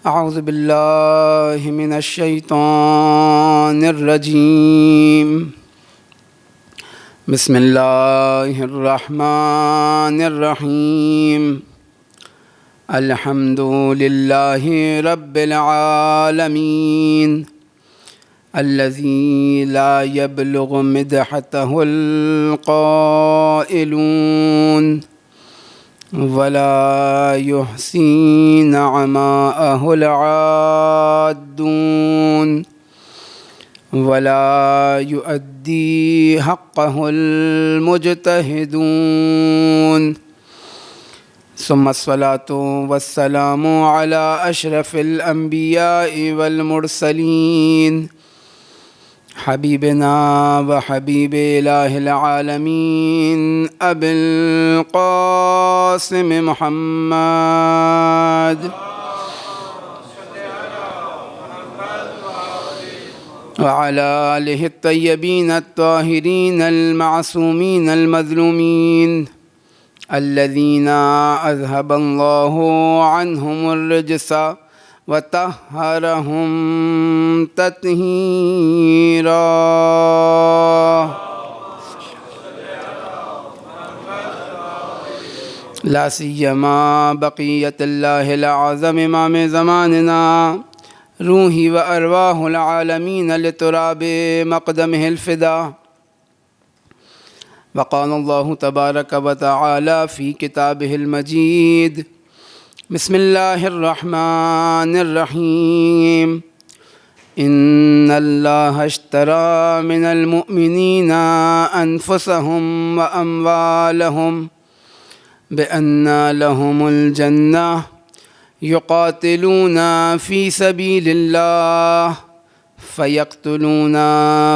اعوذ باللہ من الشیطان الرجیم بسم اللہ الرحمن الرحیم الحمد للہ رب العالمین الذی لا یبلغ مدحتہ القائلون ولا يحصي نعماءه العادون ولا يؤدي حقه المجتهدون ثم الصلاة والسلام على أشرف الأنبياء والمرسلين حبیبنا و حبیب الہ العالمین ابی القاسم محمد وعلى آلہ الطیبین الطاہرین المعصومین المظلومین الذین اذهب اللہ عنہم الرجس وطہرہم تطہیرا لا سیما بقیت اللہ العظم امام زماننا روحی و ارواح العالمین لتراب مقدمہ الفدا وقال اللہ تبارک و تعالی فی کتابہ المجید بسم اللہ الرحمن الرحیم ان اللہ اشتری من المؤمنین انفسهم واموالهم بأن لهم الجنہ یقاتلون فی سبیل اللہ فیقتلون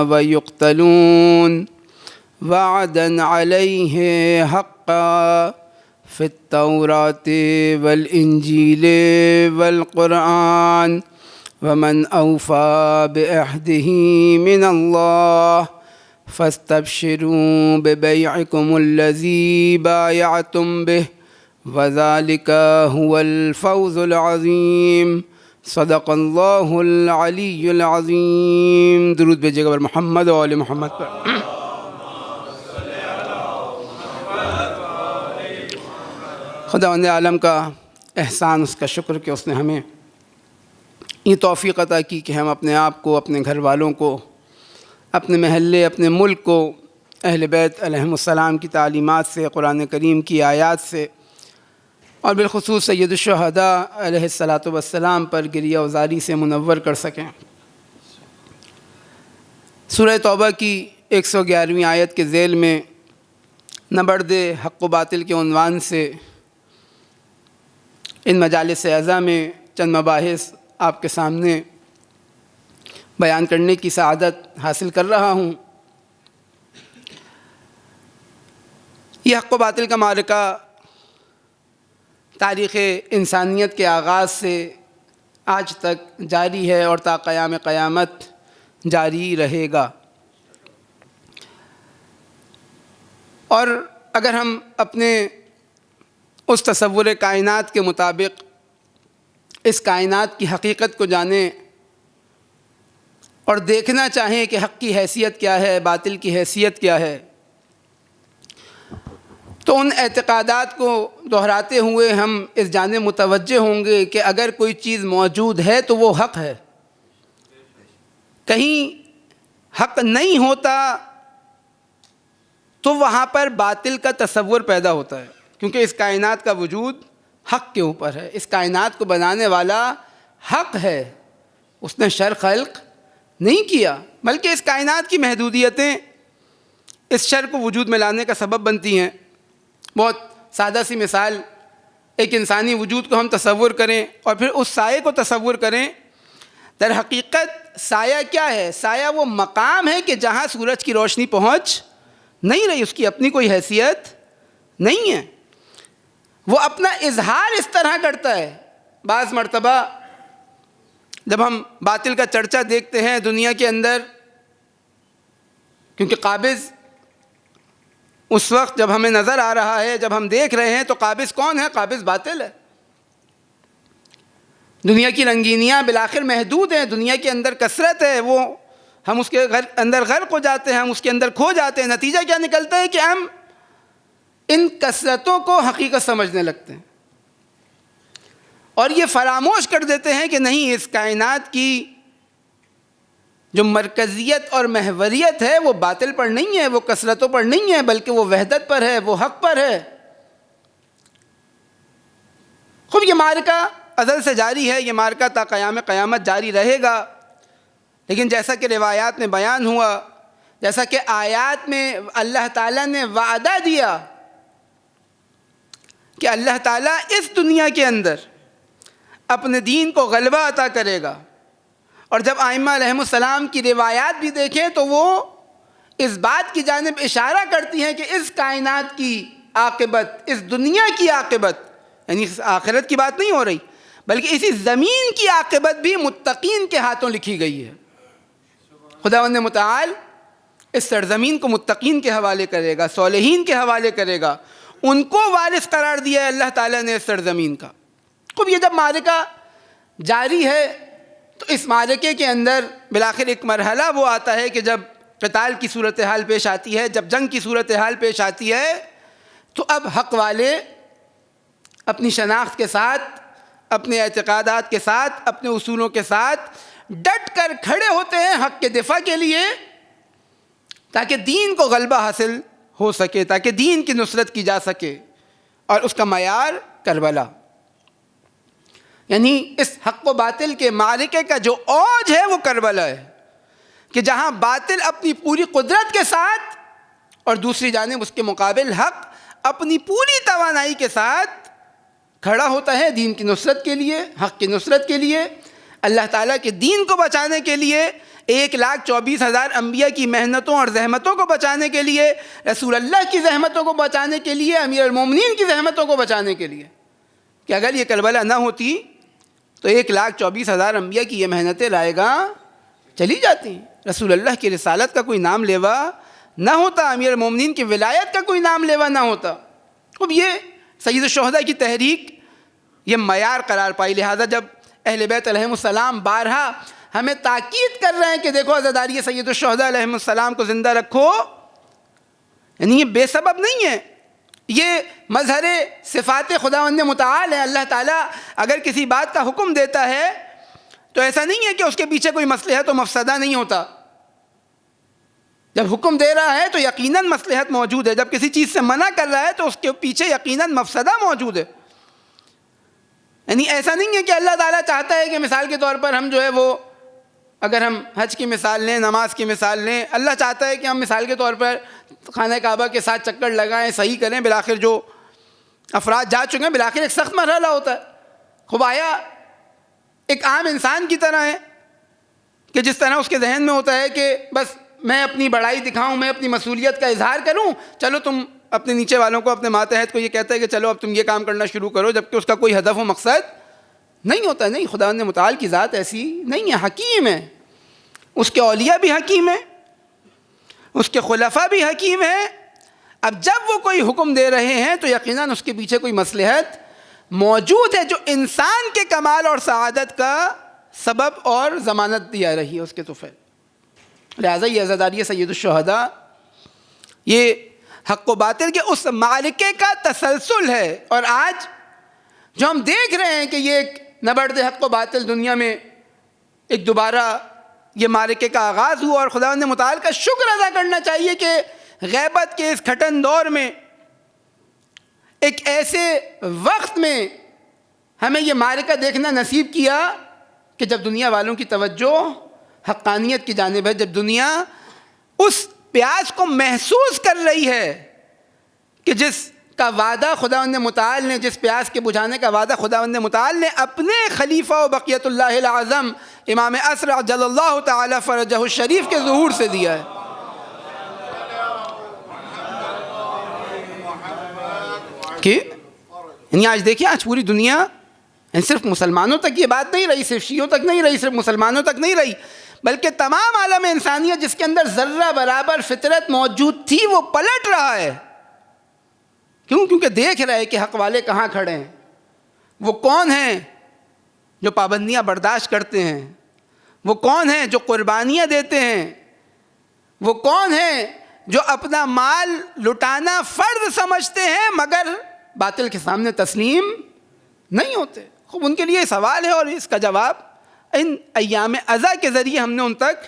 ویقتلون وعدا علیہ حقا فی التوراۃ والانجیل والقرآن ومن اوفی بعہدہ من اللہ فاستبشروا ببیعکم الذی بایعتم بہ وذلک هو الفوز العظیم صدق اللہ العلی العظیم۔ درود بھیجیے گا محمد و آل محمد پر۔ خداوند عالم کا احسان، اس کا شکر کہ اس نے ہمیں یہ توفیق عطا کی کہ ہم اپنے آپ کو، اپنے گھر والوں کو، اپنے محلے، اپنے ملک کو اہل بیت علیہم السلام کی تعلیمات سے، قرآن کریم کی آیات سے اور بالخصوص سید الشہداء علیہ السلام پر گریہ وزاری سے منور کر سکیں۔ سورہ توبہ کی 111ویں آیت کے ذیل میں نبرد حق و باطل کے عنوان سے ان مجالس اعزاء میں چند مباحث آپ کے سامنے بیان کرنے کی سعادت حاصل کر رہا ہوں۔ یہ حق و باطل کا معرکہ تاریخ انسانیت کے آغاز سے آج تک جاری ہے اور تا قیام قیامت جاری رہے گا۔ اور اگر ہم اپنے اس تصور کائنات کے مطابق اس کائنات کی حقیقت کو جانیں اور دیکھنا چاہیں کہ حق کی حیثیت کیا ہے، باطل کی حیثیت کیا ہے، تو ان اعتقادات کو دہراتے ہوئے ہم اس جانب متوجہ ہوں گے کہ اگر کوئی چیز موجود ہے تو وہ حق ہے۔ کہیں حق نہیں ہوتا تو وہاں پر باطل کا تصور پیدا ہوتا ہے، کیونکہ اس کائنات کا وجود حق کے اوپر ہے۔ اس کائنات کو بنانے والا حق ہے، اس نے شر خلق نہیں کیا، بلکہ اس کائنات کی محدودیتیں اس شر کو وجود میں لانے کا سبب بنتی ہیں۔ بہت سادہ سی مثال، ایک انسانی وجود کو ہم تصور کریں اور پھر اس سائے کو تصور کریں۔ در حقیقت سایہ کیا ہے؟ سایہ وہ مقام ہے کہ جہاں سورج کی روشنی پہنچ نہیں رہی، اس کی اپنی کوئی حیثیت نہیں ہے، وہ اپنا اظہار اس طرح کرتا ہے۔ بعض مرتبہ جب ہم باطل کا چرچا دیکھتے ہیں دنیا کے اندر، کیونکہ قابض اس وقت جب ہمیں نظر آ رہا ہے، جب ہم دیکھ رہے ہیں تو قابض کون ہے؟ قابض باطل ہے۔ دنیا کی رنگینیاں بالآخر محدود ہیں، دنیا کے اندر کثرت ہے، وہ ہم اس کے اندر غرق ہو جاتے ہیں، ہم اس کے اندر کھو جاتے ہیں. نتیجہ کیا نکلتا ہے کہ ہم ان کثرتوں کو حقیقت سمجھنے لگتے ہیں اور یہ فراموش کر دیتے ہیں کہ نہیں، اس کائنات کی جو مرکزیت اور محوریت ہے وہ باطل پر نہیں ہے، وہ کثرتوں پر نہیں ہے، بلکہ وہ وحدت پر ہے، وہ حق پر ہے. خوب یہ معرکہ ازل سے جاری ہے، یہ معرکہ تا قیام قیامت جاری رہے گا. لیکن جیسا کہ روایات میں بیان ہوا، جیسا کہ آیات میں اللہ تعالیٰ نے وعدہ دیا کہ اللہ تعالیٰ اس دنیا کے اندر اپنے دین کو غلبہ عطا کرے گا. اور جب ائمہ علیہم السلام کی روایات بھی دیکھیں تو وہ اس بات کی جانب اشارہ کرتی ہیں کہ اس کائنات کی عاقبت، اس دنیا کی عاقبت، یعنی آخرت کی بات نہیں ہو رہی، بلکہ اسی زمین کی عاقبت بھی متقین کے ہاتھوں لکھی گئی ہے. خداوند متعال اس سرزمین کو متقین کے حوالے کرے گا، صالحین کے حوالے کرے گا، ان کو وارث قرار دیا ہے اللہ تعالیٰ نے اس سرزمین کا. خوب یہ جب معرکہ جاری ہے تو اس معرکے کے اندر بالآخر ایک مرحلہ وہ آتا ہے کہ جب قتال کی صورتحال پیش آتی ہے، جب جنگ کی صورتحال پیش آتی ہے، تو اب حق والے اپنی شناخت کے ساتھ، اپنے اعتقادات کے ساتھ، اپنے اصولوں کے ساتھ ڈٹ کر کھڑے ہوتے ہیں حق کے دفاع کے لیے، تاکہ دین کو غلبہ حاصل ہو سکے، تاکہ دین کی نصرت کی جا سکے. اور اس کا معیار کربلا، یعنی اس حق و باطل کے معرکے کا جو اوج ہے وہ کربلا ہے، کہ جہاں باطل اپنی پوری قدرت کے ساتھ اور دوسری جانب اس کے مقابل حق اپنی پوری توانائی کے ساتھ کھڑا ہوتا ہے دین کی نصرت کے لیے، حق کی نصرت کے لیے، اللہ تعالیٰ کے دین کو بچانے کے لیے، 1,24,000 انبیاء کی محنتوں اور زحمتوں کو بچانے کے لیے، رسول اللہ کی زحمتوں کو بچانے کے لیے، امیر المومنین کی زحمتوں کو بچانے کے لیے. کہ اگر یہ کربلا نہ ہوتی تو 1,24,000 انبیاء کی یہ محنتیں رائے گاں چلی جاتی، رسول اللہ کی رسالت کا کوئی نام لیوا نہ ہوتا، امیر المومنین کی ولایت کا کوئی نام لیوا نہ ہوتا. اب یہ سید الشہداء کی تحریک یہ معیار قرار پائی. لہٰذا جب اہل بیت علیہم السلام بارہا ہمیں تاکید کر رہے ہیں کہ دیکھو عزاداری سید الشہداء علیہم السلام کو زندہ رکھو، یعنی یہ بے سبب نہیں ہے، یہ مظہر صفات خداوند متعال ہے. اللہ تعالیٰ اگر کسی بات کا حکم دیتا ہے تو ایسا نہیں ہے کہ اس کے پیچھے کوئی مصلحت و مفسدہ نہیں ہوتا. جب حکم دے رہا ہے تو یقیناً مصلحت موجود ہے، جب کسی چیز سے منع کر رہا ہے تو اس کے پیچھے یقیناً مفسدہ موجود ہے. یعنی ایسا نہیں ہے کہ اللہ تعالیٰ چاہتا ہے کہ مثال کے طور پر ہم جو ہے وہ، اگر ہم حج کی مثال لیں، نماز کی مثال لیں، اللہ چاہتا ہے کہ ہم مثال کے طور پر خانہ کعبہ کے ساتھ چکر لگائیں، صحیح کریں، بالآخر جو افراد جا چکے ہیں بالآخر ایک سخت مرحلہ ہوتا ہے. خوب آیا ایک عام انسان کی طرح ہے کہ جس طرح اس کے ذہن میں ہوتا ہے کہ بس میں اپنی بڑائی دکھاؤں، میں اپنی مسئولیت کا اظہار کروں، چلو تم اپنے نیچے والوں کو، اپنے ماتحت کو یہ کہتا ہے کہ چلو اب تم یہ کام کرنا شروع کرو، جبکہ اس کا کوئی ہدف و مقصد نہیں ہوتا. نہیں، خداوند متعال کی ذات ایسی نہیں ہے، حکیم ہے، اس کے اولیاء بھی حکیم ہیں، اس کے خلفاء بھی حکیم ہیں. اب جب وہ کوئی حکم دے رہے ہیں تو یقیناً اس کے پیچھے کوئی مصلحت موجود ہے جو انسان کے کمال اور سعادت کا سبب اور ضمانت دیا رہی ہے اس کے طفیل. لہٰذا یہ عزاداری سید الشہداء یہ حق و باطل کے اس معرکے کا تسلسل ہے. اور آج جو ہم دیکھ رہے ہیں کہ یہ ایک نبرد حق و باطل دنیا میں ایک دوبارہ یہ معرکے کا آغاز ہوا، اور خداوند متعال کا شکر ادا کرنا چاہیے کہ غیبت کے اس کھٹن دور میں، ایک ایسے وقت میں ہمیں یہ معرکہ دیکھنا نصیب کیا کہ جب دنیا والوں کی توجہ حقانیت کی جانب ہے، جب دنیا اس پیاس کو محسوس کر رہی ہے کہ جس کا وعدہ خداوند متعال نے، جس پیاس کے بجھانے کا وعدہ خداوند متعال نے اپنے خلیفہ و بقیت اللہ العظم امام عصر عجل اللہ تعالی فرجہ الشریف کے ظہور سے دیا ہے. کہ یعنی آج دیکھیں، آج پوری دنیا، یعنی صرف مسلمانوں تک یہ بات نہیں رہی، صرف شیعوں تک نہیں رہی، صرف مسلمانوں تک نہیں رہی، بلکہ تمام عالم انسانیت جس کے اندر ذرہ برابر فطرت موجود تھی وہ پلٹ رہا ہے. کیوں؟ کیونکہ دیکھ رہے ہیں کہ حق والے کہاں کھڑے ہیں، وہ کون ہیں جو پابندیاں برداشت کرتے ہیں؟ وہ کون ہیں جو قربانیاں دیتے ہیں؟ وہ کون ہیں جو اپنا مال لٹانا فرض سمجھتے ہیں مگر باطل کے سامنے تسلیم نہیں ہوتے؟ خوب ان کے لیے سوال ہے اور اس کا جواب ان ایام عزا کے ذریعے ہم نے ان تک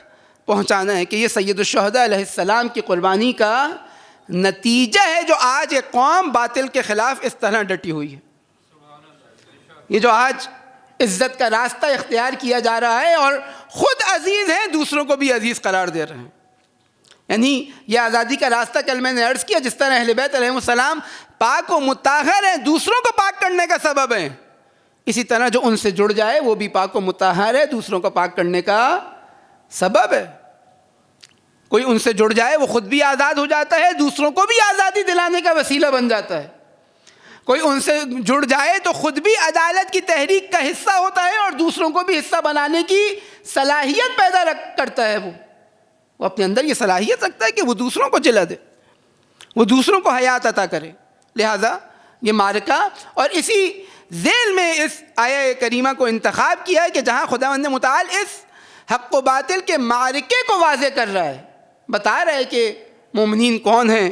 پہنچانا ہے کہ یہ سید الشہداء علیہ السلام کی قربانی کا نتیجہ ہے جو آج ایک قوم باطل کے خلاف اس طرح ڈٹی ہوئی ہے. یہ جو آج عزت کا راستہ اختیار کیا جا رہا ہے اور خود عزیز ہیں دوسروں کو بھی عزیز قرار دے رہے ہیں. یعنی یہ آزادی کا راستہ کل میں نے عرض کیا جس طرح اہل بیت علیہ السلام پاک و مطہر ہیں، دوسروں کو پاک کرنے کا سبب ہیں، اسی طرح جو ان سے جڑ جائے وہ بھی پاک و مطہر ہے، دوسروں کو پاک کرنے کا سبب ہے. کوئی ان سے جڑ جائے وہ خود بھی آزاد ہو جاتا ہے، دوسروں کو بھی آزادی دلانے کا وسیلہ بن جاتا ہے. کوئی ان سے جڑ جائے تو خود بھی عدالت کی تحریک کا حصہ ہوتا ہے اور دوسروں کو بھی حصہ بنانے کی صلاحیت پیدا کرتا ہے. وہ اپنے اندر یہ صلاحیت رکھتا ہے کہ وہ دوسروں کو جلا دے، وہ دوسروں کو حیات عطا کرے. لہٰذا یہ معرکہ، اور اسی ذیل میں اس آیہ کریمہ کو انتخاب کیا ہے کہ جہاں خداوند متعال اس حق و باطل کے معرکے کو واضح کر رہا ہے، بتا رہا ہے کہ مومنین کون ہیں.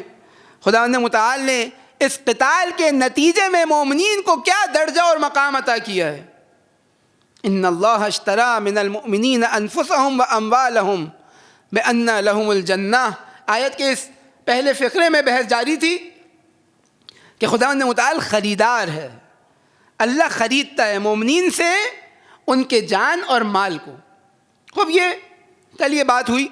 خداوند متعال نے اس قتال کے نتیجے میں مومنین کو کیا درجہ اور مقام عطا کیا ہے. ان اللہ اشتری من المؤمنین انفسهم واموالهم بان لهم الجنہ. آیت کے اس پہلے فقرے میں بحث جاری تھی کہ خداوند متعال خریدار ہے، اللہ خریدتا ہے مومنین سے ان کے جان اور مال کو. خوب یہ کل یہ بات ہوئی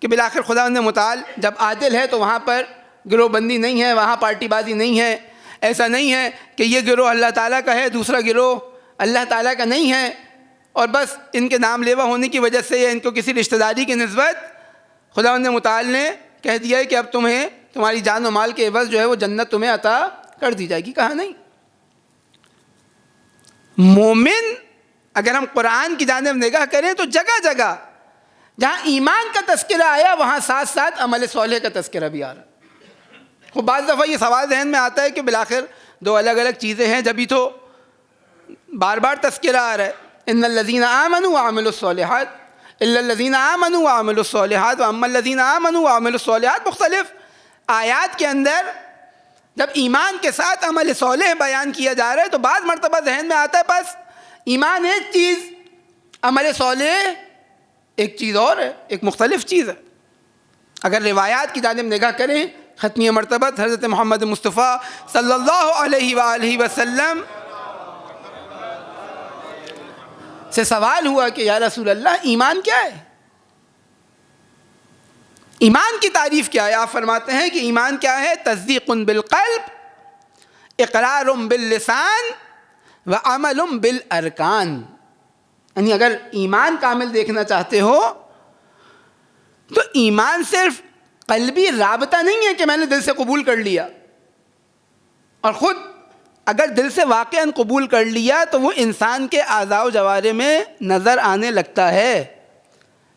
کہ بالآخر خداوند متعال جب عادل ہے تو وہاں پر گروہ بندی نہیں ہے، وہاں پارٹی بازی نہیں ہے. ایسا نہیں ہے کہ یہ گروہ اللہ تعالیٰ کا ہے دوسرا گروہ اللہ تعالیٰ کا نہیں ہے اور بس ان کے نام لیوا ہونے کی وجہ سے یا ان کو کسی رشتہ داری کی نسبت خداوند متعال نے کہہ دیا ہے کہ اب تمہیں تمہاری جان و مال کے عوض جو ہے وہ جنت تمہیں عطا کر دی جائے گی. کہا نہیں. مومن اگر ہم قرآن کی جانب نگاہ کریں تو جگہ جگہ جہاں ایمان کا تذکرہ آیا وہاں ساتھ ساتھ عمل صالح کا تذکرہ بھی آ رہا ہے. خوب بعض دفعہ یہ سوال ذہن میں آتا ہے کہ بالآخر دو الگ الگ چیزیں ہیں، جبھی تو بار بار تذکرہ آ رہا ہے. ان الذین آمنوا وعملوا الصالحات الا الذین آمنوا وعملوا الصالحات واما الذین آمنوا وعملوا الصالحات. مختلف آیات کے اندر جب ایمان کے ساتھ عمل صالح بیان کیا جا رہا ہے تو بعض مرتبہ ذہن میں آتا ہے بس ایمان ایک چیز، عمل صالح ایک چیز اور ہے، ایک مختلف چیز ہے. اگر روایات کی جانب نگاہ کریں ختمی مرتبت حضرت محمد مصطفیٰ صلی اللہ علیہ وآلہ وسلم سے سوال ہوا کہ یا رسول اللہ ایمان کیا ہے؟ ایمان کی تعریف کیا ہے؟ آپ فرماتے ہیں کہ ایمان کیا ہے؟ تصدیق بالقلب، اقرار باللسان وعمل بالارکان. یعنی اگر ایمان کامل دیکھنا چاہتے ہو تو ایمان صرف قلبی رابطہ نہیں ہے کہ میں نے دل سے قبول کر لیا، اور خود اگر دل سے واقعاً قبول کر لیا تو وہ انسان کے اعضاء و جوارح میں نظر آنے لگتا ہے.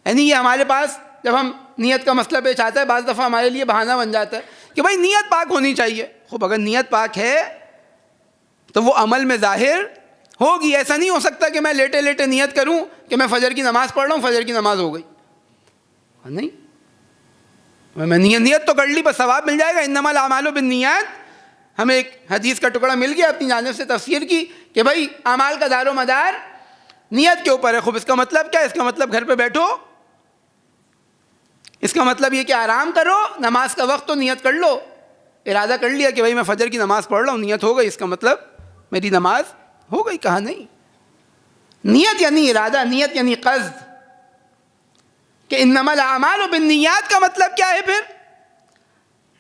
یعنی یہ ہمارے پاس جب ہم نیت کا مسئلہ پیش آتا ہے بعض دفعہ ہمارے لیے بہانہ بن جاتا ہے کہ بھائی نیت پاک ہونی چاہیے. خوب اگر نیت پاک ہے تو وہ عمل میں ظاہر ہوگی. ایسا نہیں ہو سکتا کہ میں لیٹے لیٹے نیت کروں کہ میں فجر کی نماز پڑھ رہا ہوں، فجر کی نماز ہو گئی. نہیں، میں نیت تو کر لی بس ثواب مل جائے گا. انما الاعمال بالنیات. ہمیں ایک حدیث کا ٹکڑا مل گیا اپنی جانب سے تفسیر کی کہ بھائی اعمال کا دار و مدار نیت کے اوپر ہے. خوب اس کا مطلب کیا ہے؟ اس کا مطلب گھر پہ بیٹھو، اس کا مطلب یہ کہ آرام کرو، نماز کا وقت تو نیت کر لو. ارادہ کر لیا کہ بھائی میں فجر کی نماز پڑھ رہا ہوں، نیت ہو گئی، اس کا مطلب میری نماز ہو گئی. کہا نہیں. نیت یعنی ارادہ، نیت یعنی قصد. کہ انما الاعمال بالنیات کا مطلب کیا ہے پھر؟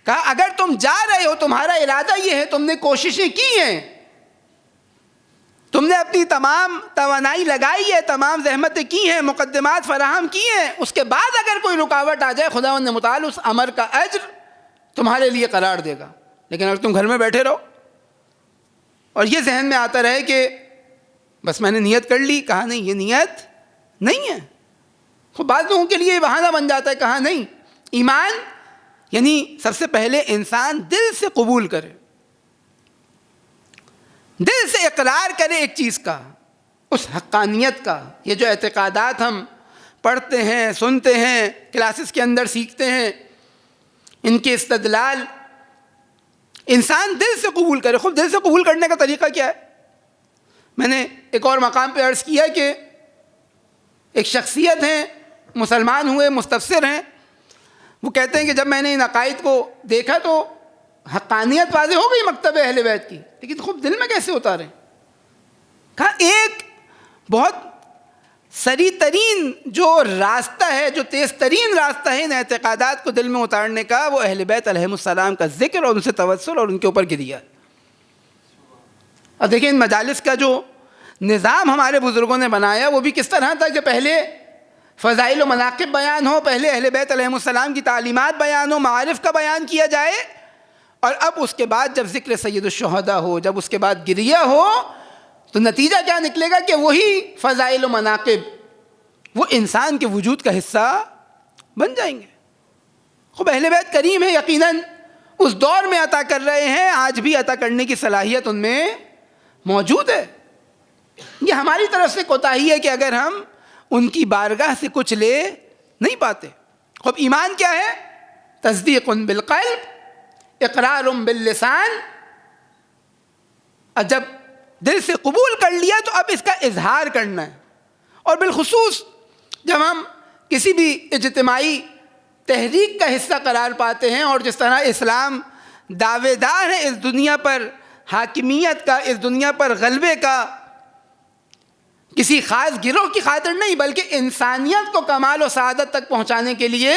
کہا اگر تم جا رہے ہو تمہارا ارادہ یہ ہے، تم نے کوششیں کی ہیں، تم نے اپنی تمام توانائی لگائی ہے، تمام زحمتیں کی ہیں، مقدمات فراہم کی ہیں، اس کے بعد اگر کوئی رکاوٹ آ جائے خداوند متعال اس امر کا اجر تمہارے لیے قرار دے گا. لیکن اگر تم گھر میں بیٹھے رہو اور یہ ذہن میں آتا رہے کہ بس میں نے نیت کر لی، کہا نہیں، یہ نیت نہیں ہے. خب بعض لوگوں کے لیے یہ بہانہ بن جاتا ہے. کہا نہیں، ایمان یعنی سب سے پہلے انسان دل سے قبول کرے، دل سے اقرار کرے ایک چیز کا اس حقانیت کا. یہ جو اعتقادات ہم پڑھتے ہیں، سنتے ہیں، کلاسز کے اندر سیکھتے ہیں، ان کے استدلال انسان دل سے قبول کرے. خود دل سے قبول کرنے کا طریقہ کیا ہے؟ میں نے ایک اور مقام پہ عرض کیا کہ ایک شخصیت ہیں، مسلمان ہوئے، مستفسر ہیں، وہ کہتے ہیں کہ جب میں نے ان عقائد کو دیکھا تو حقانیت واضح ہو گئی مکتب اہل بیت کی، لیکن خود دل میں کیسے اتاریں؟ کہا ایک بہت سری ترین جو راستہ ہے، جو تیز ترین راستہ ہے ان اعتقادات کو دل میں اتارنے کا، وہ اہل بیت علیہم السلام کا ذکر اور ان سے توسل اور ان کے اوپر گریہ. اور دیکھیں ان مجالس کا جو نظام ہمارے بزرگوں نے بنایا وہ بھی کس طرح تھا کہ پہلے فضائل و مناقب بیان ہو، پہلے اہل بیت علیہم السلام کی تعلیمات بیان ہو، معارف کا بیان کیا جائے، اور اب اس کے بعد جب ذکر سید الشہداء ہو، جب اس کے بعد گریہ ہو، تو نتیجہ کیا نکلے گا کہ وہی فضائل و مناقب وہ انسان کے وجود کا حصہ بن جائیں گے. خوب اہل بیت کریم ہے، یقیناً اس دور میں عطا کر رہے ہیں، آج بھی عطا کرنے کی صلاحیت ان میں موجود ہے. یہ ہماری طرف سے کوتاہی ہے کہ اگر ہم ان کی بارگاہ سے کچھ لے نہیں پاتے. خوب ایمان کیا ہے؟ تصدیق بالقلب، اقرار باللسان. اور جب دل سے قبول کر لیا تو اب اس کا اظہار کرنا ہے. اور بالخصوص جب ہم کسی بھی اجتماعی تحریک کا حصہ قرار پاتے ہیں، اور جس طرح اسلام دعوے دار ہے اس دنیا پر حاکمیت کا، اس دنیا پر غلبے کا، کسی خاص گروہ کی خاطر نہیں بلکہ انسانیت کو کمال و سعادت تک پہنچانے کے لیے.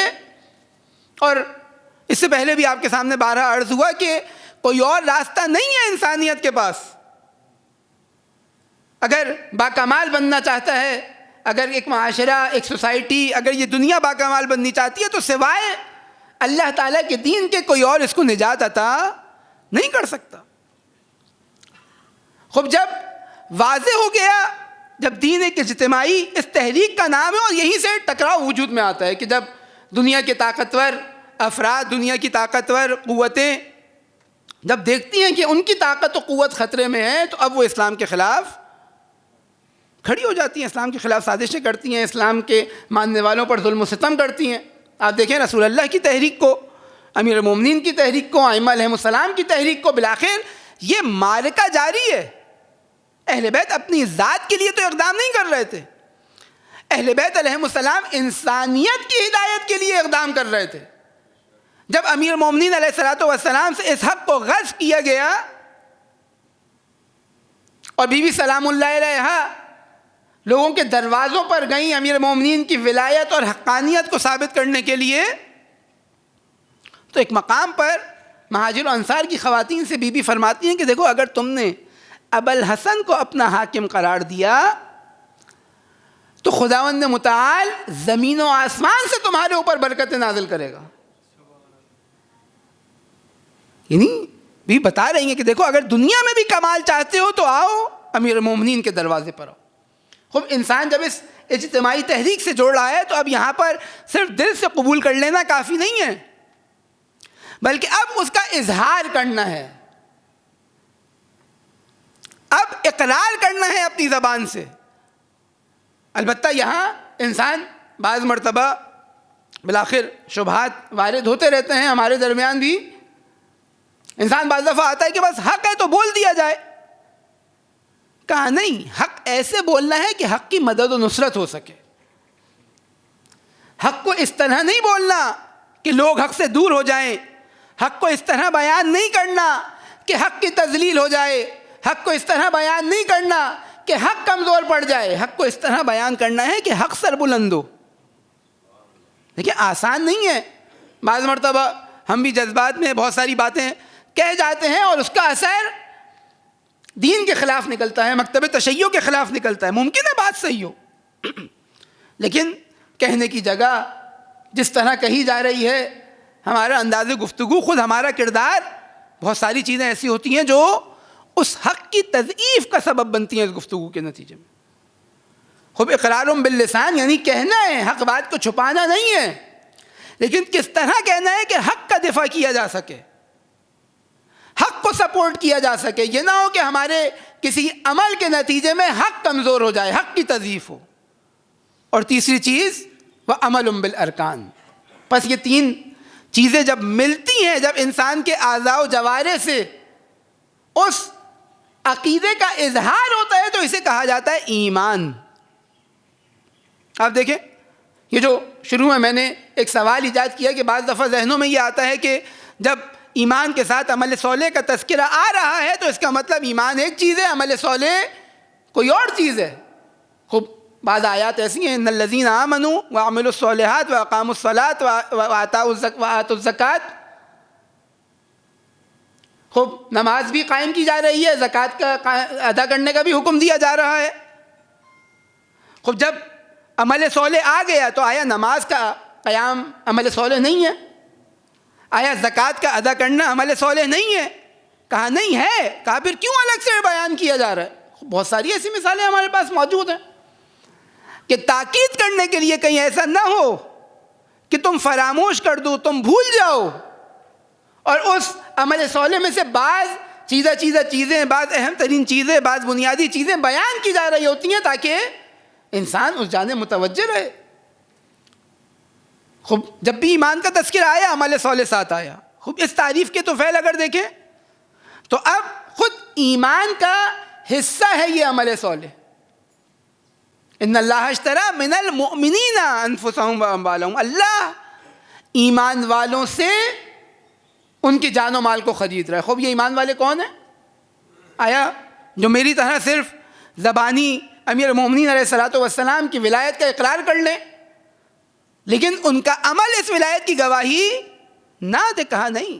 اور اس سے پہلے بھی آپ کے سامنے بارہا عرض ہوا کہ کوئی اور راستہ نہیں ہے انسانیت کے پاس. اگر باکمال بننا چاہتا ہے، اگر ایک معاشرہ، ایک سوسائٹی، اگر یہ دنیا باکمال بننی چاہتی ہے تو سوائے اللہ تعالیٰ کے دین کے کوئی اور اس کو نجات عطا نہیں کر سکتا. خوب جب واضح ہو گیا، جب دین ایک اجتماعی اس تحریک کا نام ہے، اور یہیں سے ٹکراؤ وجود میں آتا ہے کہ جب دنیا کے طاقتور افراد، دنیا کی طاقتور قوتیں جب دیکھتی ہیں کہ ان کی طاقت و قوت خطرے میں ہے، تو اب وہ اسلام کے خلاف کھڑی ہو جاتی ہیں، اسلام کے خلاف سازشیں کرتی ہیں، اسلام کے ماننے والوں پر ظلم و ستم کرتی ہیں. آپ دیکھیں رسول اللہ کی تحریک کو، امیر المومنین کی تحریک کو، ائمہ علیہم السلام کی تحریک کو، بالآخر یہ معرکہ جاری ہے. اہل بیت اپنی ذات کے لیے تو اقدام نہیں کر رہے تھے، اہل بیت علیہم السلام انسانیت کی ہدایت کے لیے اقدام کر رہے تھے. جب امیر المومنین علیہ الصلوۃ والسلام سے اس حق کو غصب کیا گیا، اور بی بی سلام اللہ علیہا لوگوں کے دروازوں پر گئیں امیر المومنین کی ولایت اور حقانیت کو ثابت کرنے کے لیے، تو ایک مقام پر مہاجر و انصار کی خواتین سے بی بی فرماتی ہیں کہ دیکھو، اگر تم نے ابوالحسن کو اپنا حاکم قرار دیا تو خداوند متعال زمین و آسمان سے تمہارے اوپر برکت نازل کرے گا. یعنی بھی بتا رہی ہیں کہ دیکھو، اگر دنیا میں بھی کمال چاہتے ہو تو آؤ امیر المومنین کے دروازے پر آؤ. خوب انسان جب اس اجتماعی تحریک سے جوڑ رہا ہے تو اب یہاں پر صرف دل سے قبول کر لینا کافی نہیں ہے، بلکہ اب اس کا اظہار کرنا ہے، اب اقرار کرنا ہے اپنی زبان سے. البتہ یہاں انسان بعض مرتبہ بالآخر شبہات وارد ہوتے رہتے ہیں، ہمارے درمیان بھی انسان بعض دفعہ آتا ہے کہ بس حق ہے تو بول دیا جائے. کہا نہیں، حق ایسے بولنا ہے کہ حق کی مدد و نصرت ہو سکے. حق کو اس طرح نہیں بولنا کہ لوگ حق سے دور ہو جائیں، حق کو اس طرح بیان نہیں کرنا کہ حق کی تذلیل ہو جائے، حق کو اس طرح بیان نہیں کرنا کہ حق کمزور پڑ جائے. حق کو اس طرح بیان کرنا ہے کہ حق سر بلند ہو. دیکھیں آسان نہیں ہے، بعض مرتبہ ہم بھی جذبات میں بہت ساری باتیں کہہ جاتے ہیں اور اس کا اثر دین کے خلاف نکلتا ہے، مکتب تشیع کے خلاف نکلتا ہے. ممکن ہے بات صحیح ہو، لیکن کہنے کی جگہ جس طرح کہی جا رہی ہے، ہمارا انداز گفتگو، خود ہمارا کردار، بہت ساری چیزیں ایسی ہوتی ہیں جو اس حق کی تضعیف کا سبب بنتی ہیں اس گفتگو کے نتیجے میں. خوب اقرار باللسان یعنی کہنا ہے، حق بات کو چھپانا نہیں ہے، لیکن کس طرح کہنا ہے کہ حق کا دفاع کیا جا سکے، حق کو سپورٹ کیا جا سکے. یہ نہ ہو کہ ہمارے کسی عمل کے نتیجے میں حق کمزور ہو جائے، حق کی تضعیف ہو. اور تیسری چیز وہ عمل بالارکان. پس یہ تین چیزیں جب ملتی ہیں، جب انسان کے اعضاء و جوارح سے اس عقیدے کا اظہار ہوتا ہے، تو اسے کہا جاتا ہے ایمان. آپ دیکھیں، یہ جو شروع میں نے ایک سوال ایجاد کیا کہ بعض دفعہ ذہنوں میں یہ آتا ہے کہ جب ایمان کے ساتھ عمل صالح کا تذکرہ آ رہا ہے تو اس کا مطلب ایمان ایک چیز ہے، عمل صالح کوئی اور چیز ہے. خوب بعض آیات ایسی ہیں، ان الذین آمنوا وعملوا الصالحات واقاموا الصلاۃ وآتوا الزکاۃ. خوب نماز بھی قائم کی جا رہی ہے، زکوٰۃ کا ادا کرنے کا بھی حکم دیا جا رہا ہے. خوب جب عمل صالح آ گیا تو آیا نماز کا قیام عمل صالح نہیں ہے؟ آیا زکوٰۃ کا ادا کرنا عمل صالح نہیں ہے؟ کہا نہیں ہے. کہا پھر کیوں الگ سے بیان کیا جا رہا ہے؟ بہت ساری ایسی مثالیں ہمارے پاس موجود ہیں کہ تاکید کرنے کے لیے کہیں ایسا نہ ہو کہ تم فراموش کر دو، تم بھول جاؤ، اور اس عمل صالح میں سے بعض چیزیں، بعض اہم ترین چیزیں، بعض بنیادی چیزیں بیان کی جا رہی ہوتی ہیں تاکہ انسان اس جانب متوجہ رہے. خوب جب بھی ایمان کا تذکرہ آیا، عمل صالح ساتھ آیا. خوب اس تعریف کے تو فعل اگر دیکھیں تو اب خود ایمان کا حصہ ہے یہ عمل صالح. ان اللہ اشتری من المؤمنین انفسهم واموالهم. اللہ ایمان والوں سے ان کی جان و مال کو خرید رہا ہے. خوب یہ ایمان والے کون ہیں؟ آیا جو میری طرح صرف زبانی امیر المومنین علیہ الصلوۃ والسلام کی ولایت کا اقرار کر لیں لیکن ان کا عمل اس ولایت کی گواہی نہ دے؟ کہا نہیں.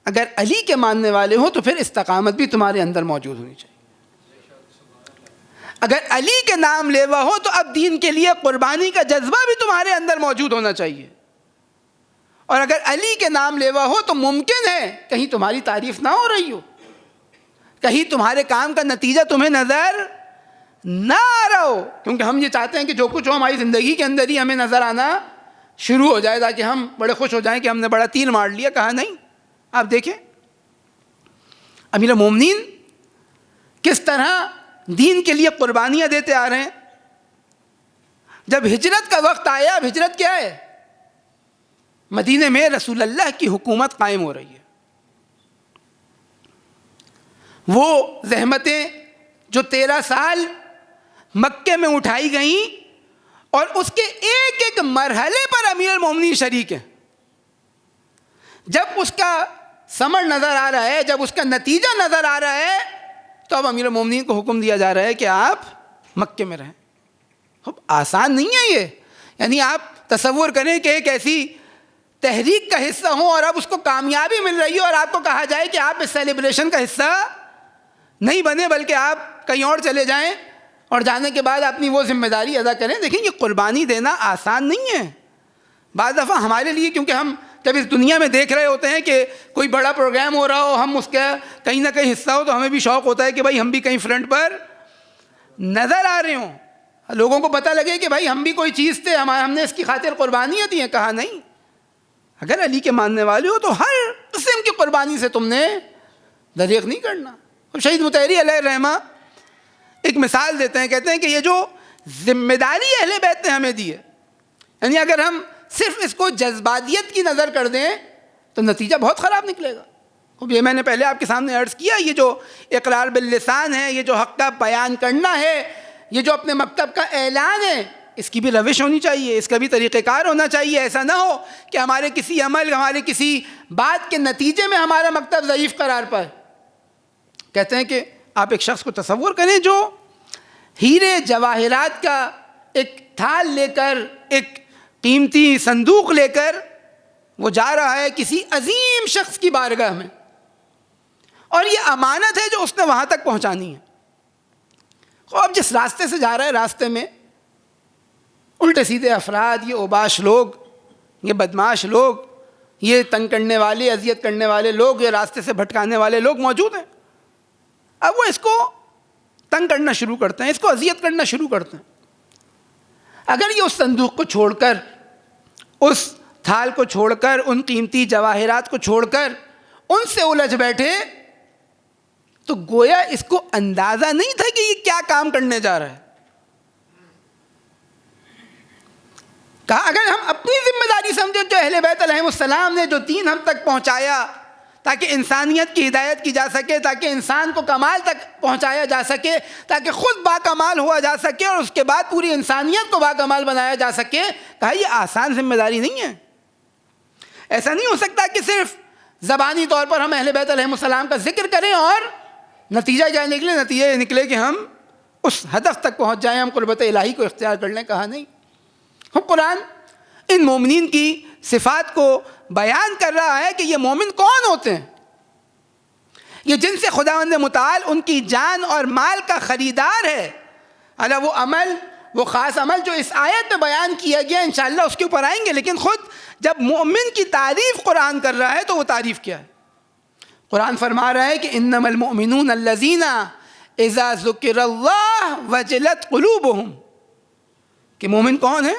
اگر علی کے ماننے والے ہو تو پھر استقامت بھی تمہارے اندر موجود ہونی چاہیے. اگر علی کے نام لیوا ہو تو اب دین کے لیے قربانی کا جذبہ بھی تمہارے اندر موجود ہونا چاہیے. اور اگر علی کے نام لیوا ہو تو ممکن ہے کہیں تمہاری تعریف نہ ہو رہی ہو، کہیں تمہارے کام کا نتیجہ تمہیں نظر نہ آ رہا ہو. کیونکہ ہم یہ چاہتے ہیں کہ جو کچھ ہو ہماری زندگی کے اندر ہی ہمیں نظر آنا شروع ہو جائے تاکہ ہم بڑے خوش ہو جائیں کہ ہم نے بڑا تیر مار لیا. کہا نہیں. آپ دیکھیں امیر المومنین کس طرح دین کے لیے قربانیاں دیتے آ رہے ہیں. جب ہجرت کا وقت آیا، اب ہجرت کیا ہے؟ مدینے میں رسول اللہ کی حکومت قائم ہو رہی ہے. وہ زحمتیں جو 13 سال مکے میں اٹھائی گئیں اور اس کے ایک ایک مرحلے پر امیر المومنین شریک ہیں. جب اس کا ثمر نظر آ رہا ہے، جب اس کا نتیجہ نظر آ رہا ہے تو اب امیر المومنین کو حکم دیا جا رہا ہے کہ آپ مکے میں رہیں. آسان نہیں ہے یہ. یعنی آپ تصور کریں کہ ایک ایسی تحریک کا حصہ ہوں اور اب اس کو کامیابی مل رہی ہے اور آپ کو کہا جائے کہ آپ اس سیلیبریشن کا حصہ نہیں بنے بلکہ آپ کہیں اور چلے جائیں اور جانے کے بعد اپنی وہ ذمہ داری ادا کریں. دیکھیں یہ قربانی دینا آسان نہیں ہے. بعض دفعہ ہمارے لیے کیونکہ ہم جب اس دنیا میں دیکھ رہے ہوتے ہیں کہ کوئی بڑا پروگرام ہو رہا ہو، ہم اس کا کہیں نہ کہیں حصہ ہو، تو ہمیں بھی شوق ہوتا ہے کہ بھائی ہم بھی کہیں فرنٹ پر نظر آ رہے ہوں، لوگوں کو پتہ لگے کہ بھائی ہم بھی کوئی چیز تھے، ہم نے اس کی خاطر قربانیاں دی ہیں. کہا نہیں. اگر علی کے ماننے والے ہو تو ہر قسم کی قربانی سے تم نے دریغ نہیں کرنا. شہید مطہری علیہ الرحمہ ایک مثال دیتے ہیں، کہتے ہیں کہ یہ جو ذمہ داری اہل بیت نے ہمیں دی ہے، یعنی اگر ہم صرف اس کو جذباتیت کی نظر کر دیں تو نتیجہ بہت خراب نکلے گا. یہ میں نے پہلے آپ کے سامنے عرض کیا، یہ جو اقرار باللسان ہے، یہ جو حق کا بیان کرنا ہے، یہ جو اپنے مکتب کا اعلان ہے، اس کی بھی روش ہونی چاہیے، اس کا بھی طریقہ کار ہونا چاہیے. ایسا نہ ہو کہ ہمارے کسی عمل، ہمارے کسی بات کے نتیجے میں ہمارا مکتب ضعیف قرار پائے. کہتے ہیں کہ آپ ایک شخص کو تصور کریں جو ہیرے جواہرات کا ایک تھال لے کر، ایک قیمتی صندوق لے کر وہ جا رہا ہے کسی عظیم شخص کی بارگاہ میں، اور یہ امانت ہے جو اس نے وہاں تک پہنچانی ہے. اب جس راستے سے جا رہا ہے، راستے میں الٹے سیدھے افراد، یہ اوباش لوگ، یہ بدماش لوگ، یہ تنگ کرنے والے، اذیت کرنے والے لوگ، یہ راستے سے بھٹکانے والے لوگ موجود ہیں. اب وہ اس کو تنگ کرنا شروع کرتے ہیں، اس کو اذیت کرنا شروع کرتے ہیں. اگر یہ اس صندوق کو چھوڑ کر، اس تھال کو چھوڑ کر، ان قیمتی جواہرات کو چھوڑ کر ان سے الجھ بیٹھے تو گویا اس کو اندازہ نہیں تھا کہ یہ کیا کام کرنے جا رہا ہے. کہا اگر ہم اپنی ذمہ داری سمجھیں جو اہل بیت علیہ السلام نے جو دین ہم تک پہنچایا تاکہ انسانیت کی ہدایت کی جا سکے, تاکہ انسان کو کمال تک پہنچایا جا سکے, تاکہ خود باکمال ہوا جا سکے اور اس کے بعد پوری انسانیت کو باکمال بنایا جا سکے, کہا یہ آسان ذمہ داری نہیں ہے. ایسا نہیں ہو سکتا کہ صرف زبانی طور پر ہم اہل بیت علیہ السلام کا ذکر کریں اور نتیجہ کیا نکلے, نتیجہ یہ نکلے کہ ہم اس ہدف تک پہنچ جائیں, ہم قربت الہی کو اختیار کر لیں. کہا نہیں. قرآن ان مومنین کی صفات کو بیان کر رہا ہے کہ یہ مومن کون ہوتے ہیں. یہ جن سے خداوند متعال ان کی جان اور مال کا خریدار ہے. اللہ وہ عمل, وہ خاص عمل جو اس آیت میں بیان کیا گیا, انشاءاللہ اس کے اوپر آئیں گے. لیکن خود جب مومن کی تعریف قرآن کر رہا ہے تو وہ تعریف کیا ہے؟ قرآن فرما رہا ہے کہ انما المؤمنون الذین اذا ذکر اللہ وجلت قلوبہم. کہ مومن کون ہے؟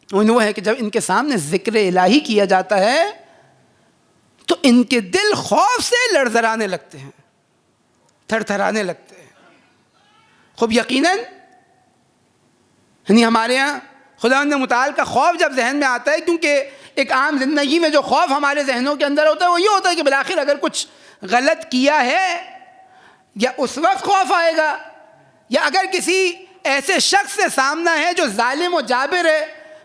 وہ ہے کہ جب ان کے سامنے ذکر الہی کیا جاتا ہے تو ان کے دل خوف سے لرزرانے لگتے ہیں, تھر تھرانے لگتے ہیں. خوب یقیناً یعنی ہمارے ہاں خداوند متعال کا خوف جب ذہن میں آتا ہے, کیونکہ ایک عام زندگی میں جو خوف ہمارے ذہنوں کے اندر ہوتا ہے وہ یہ ہوتا ہے کہ بالآخر اگر کچھ غلط کیا ہے یا اس وقت خوف آئے گا, یا اگر کسی ایسے شخص سے سامنا ہے جو ظالم و جابر ہے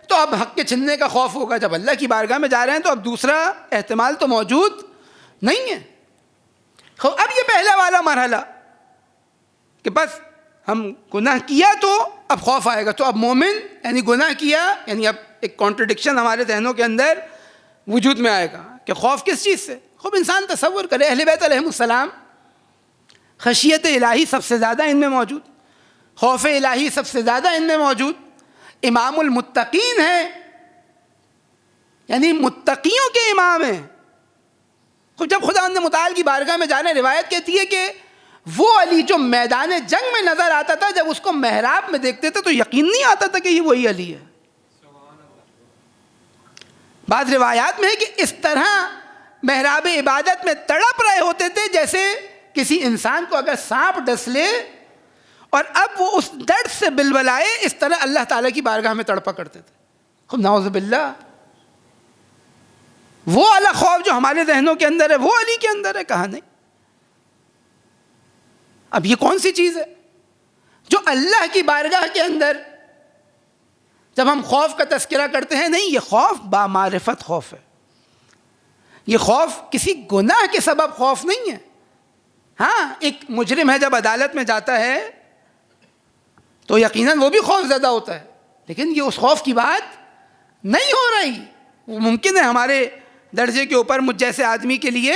تو اب حق کے چھننے کا خوف ہوگا. جب اللہ کی بارگاہ میں جا رہے ہیں تو اب دوسرا احتمال تو موجود نہیں ہے. اب یہ پہلا والا مرحلہ کہ بس ہم گناہ کیا تو اب خوف آئے گا. تو اب مومن یعنی گناہ کیا, یعنی اب ایک کانٹرڈکشن ہمارے ذہنوں کے اندر وجود میں آئے گا کہ خوف کس چیز سے. خوب انسان تصور کرے اہل بیت علیہ السلام, خشیت الہی سب سے زیادہ ان میں موجود, خوف الہی سب سے زیادہ ان میں موجود, امام المتقین ہیں, یعنی متقیوں کے امام ہیں. جب خداوند متعال کی بارگاہ میں جانے, روایت کہتی ہے کہ وہ علی جو میدان جنگ میں نظر آتا تھا, جب اس کو محراب میں دیکھتے تھے تو یقین نہیں آتا تھا کہ یہ وہی علی ہے. بعض روایات میں ہے کہ اس طرح محراب عبادت میں تڑپ رہے ہوتے تھے جیسے کسی انسان کو اگر سانپ ڈس لے اور اب وہ اس درد سے بلبلائے, اس طرح اللہ تعالیٰ کی بارگاہ میں تڑپا کرتے تھے. خب نعوذ باللہ, وہ والا خوف جو ہمارے ذہنوں کے اندر ہے وہ علی کے اندر ہے. کہا نہیں. اب یہ کون سی چیز ہے جو اللہ کی بارگاہ کے اندر جب ہم خوف کا تذکرہ کرتے ہیں, نہیں, یہ خوف بامعرفت خوف ہے. یہ خوف کسی گناہ کے سبب خوف نہیں ہے. ہاں, ایک مجرم ہے جب عدالت میں جاتا ہے تو یقیناً وہ بھی خوف زدہ ہوتا ہے, لیکن یہ اس خوف کی بات نہیں ہو رہی. وہ ممکن ہے ہمارے درجے کے اوپر مجھ جیسے آدمی کے لیے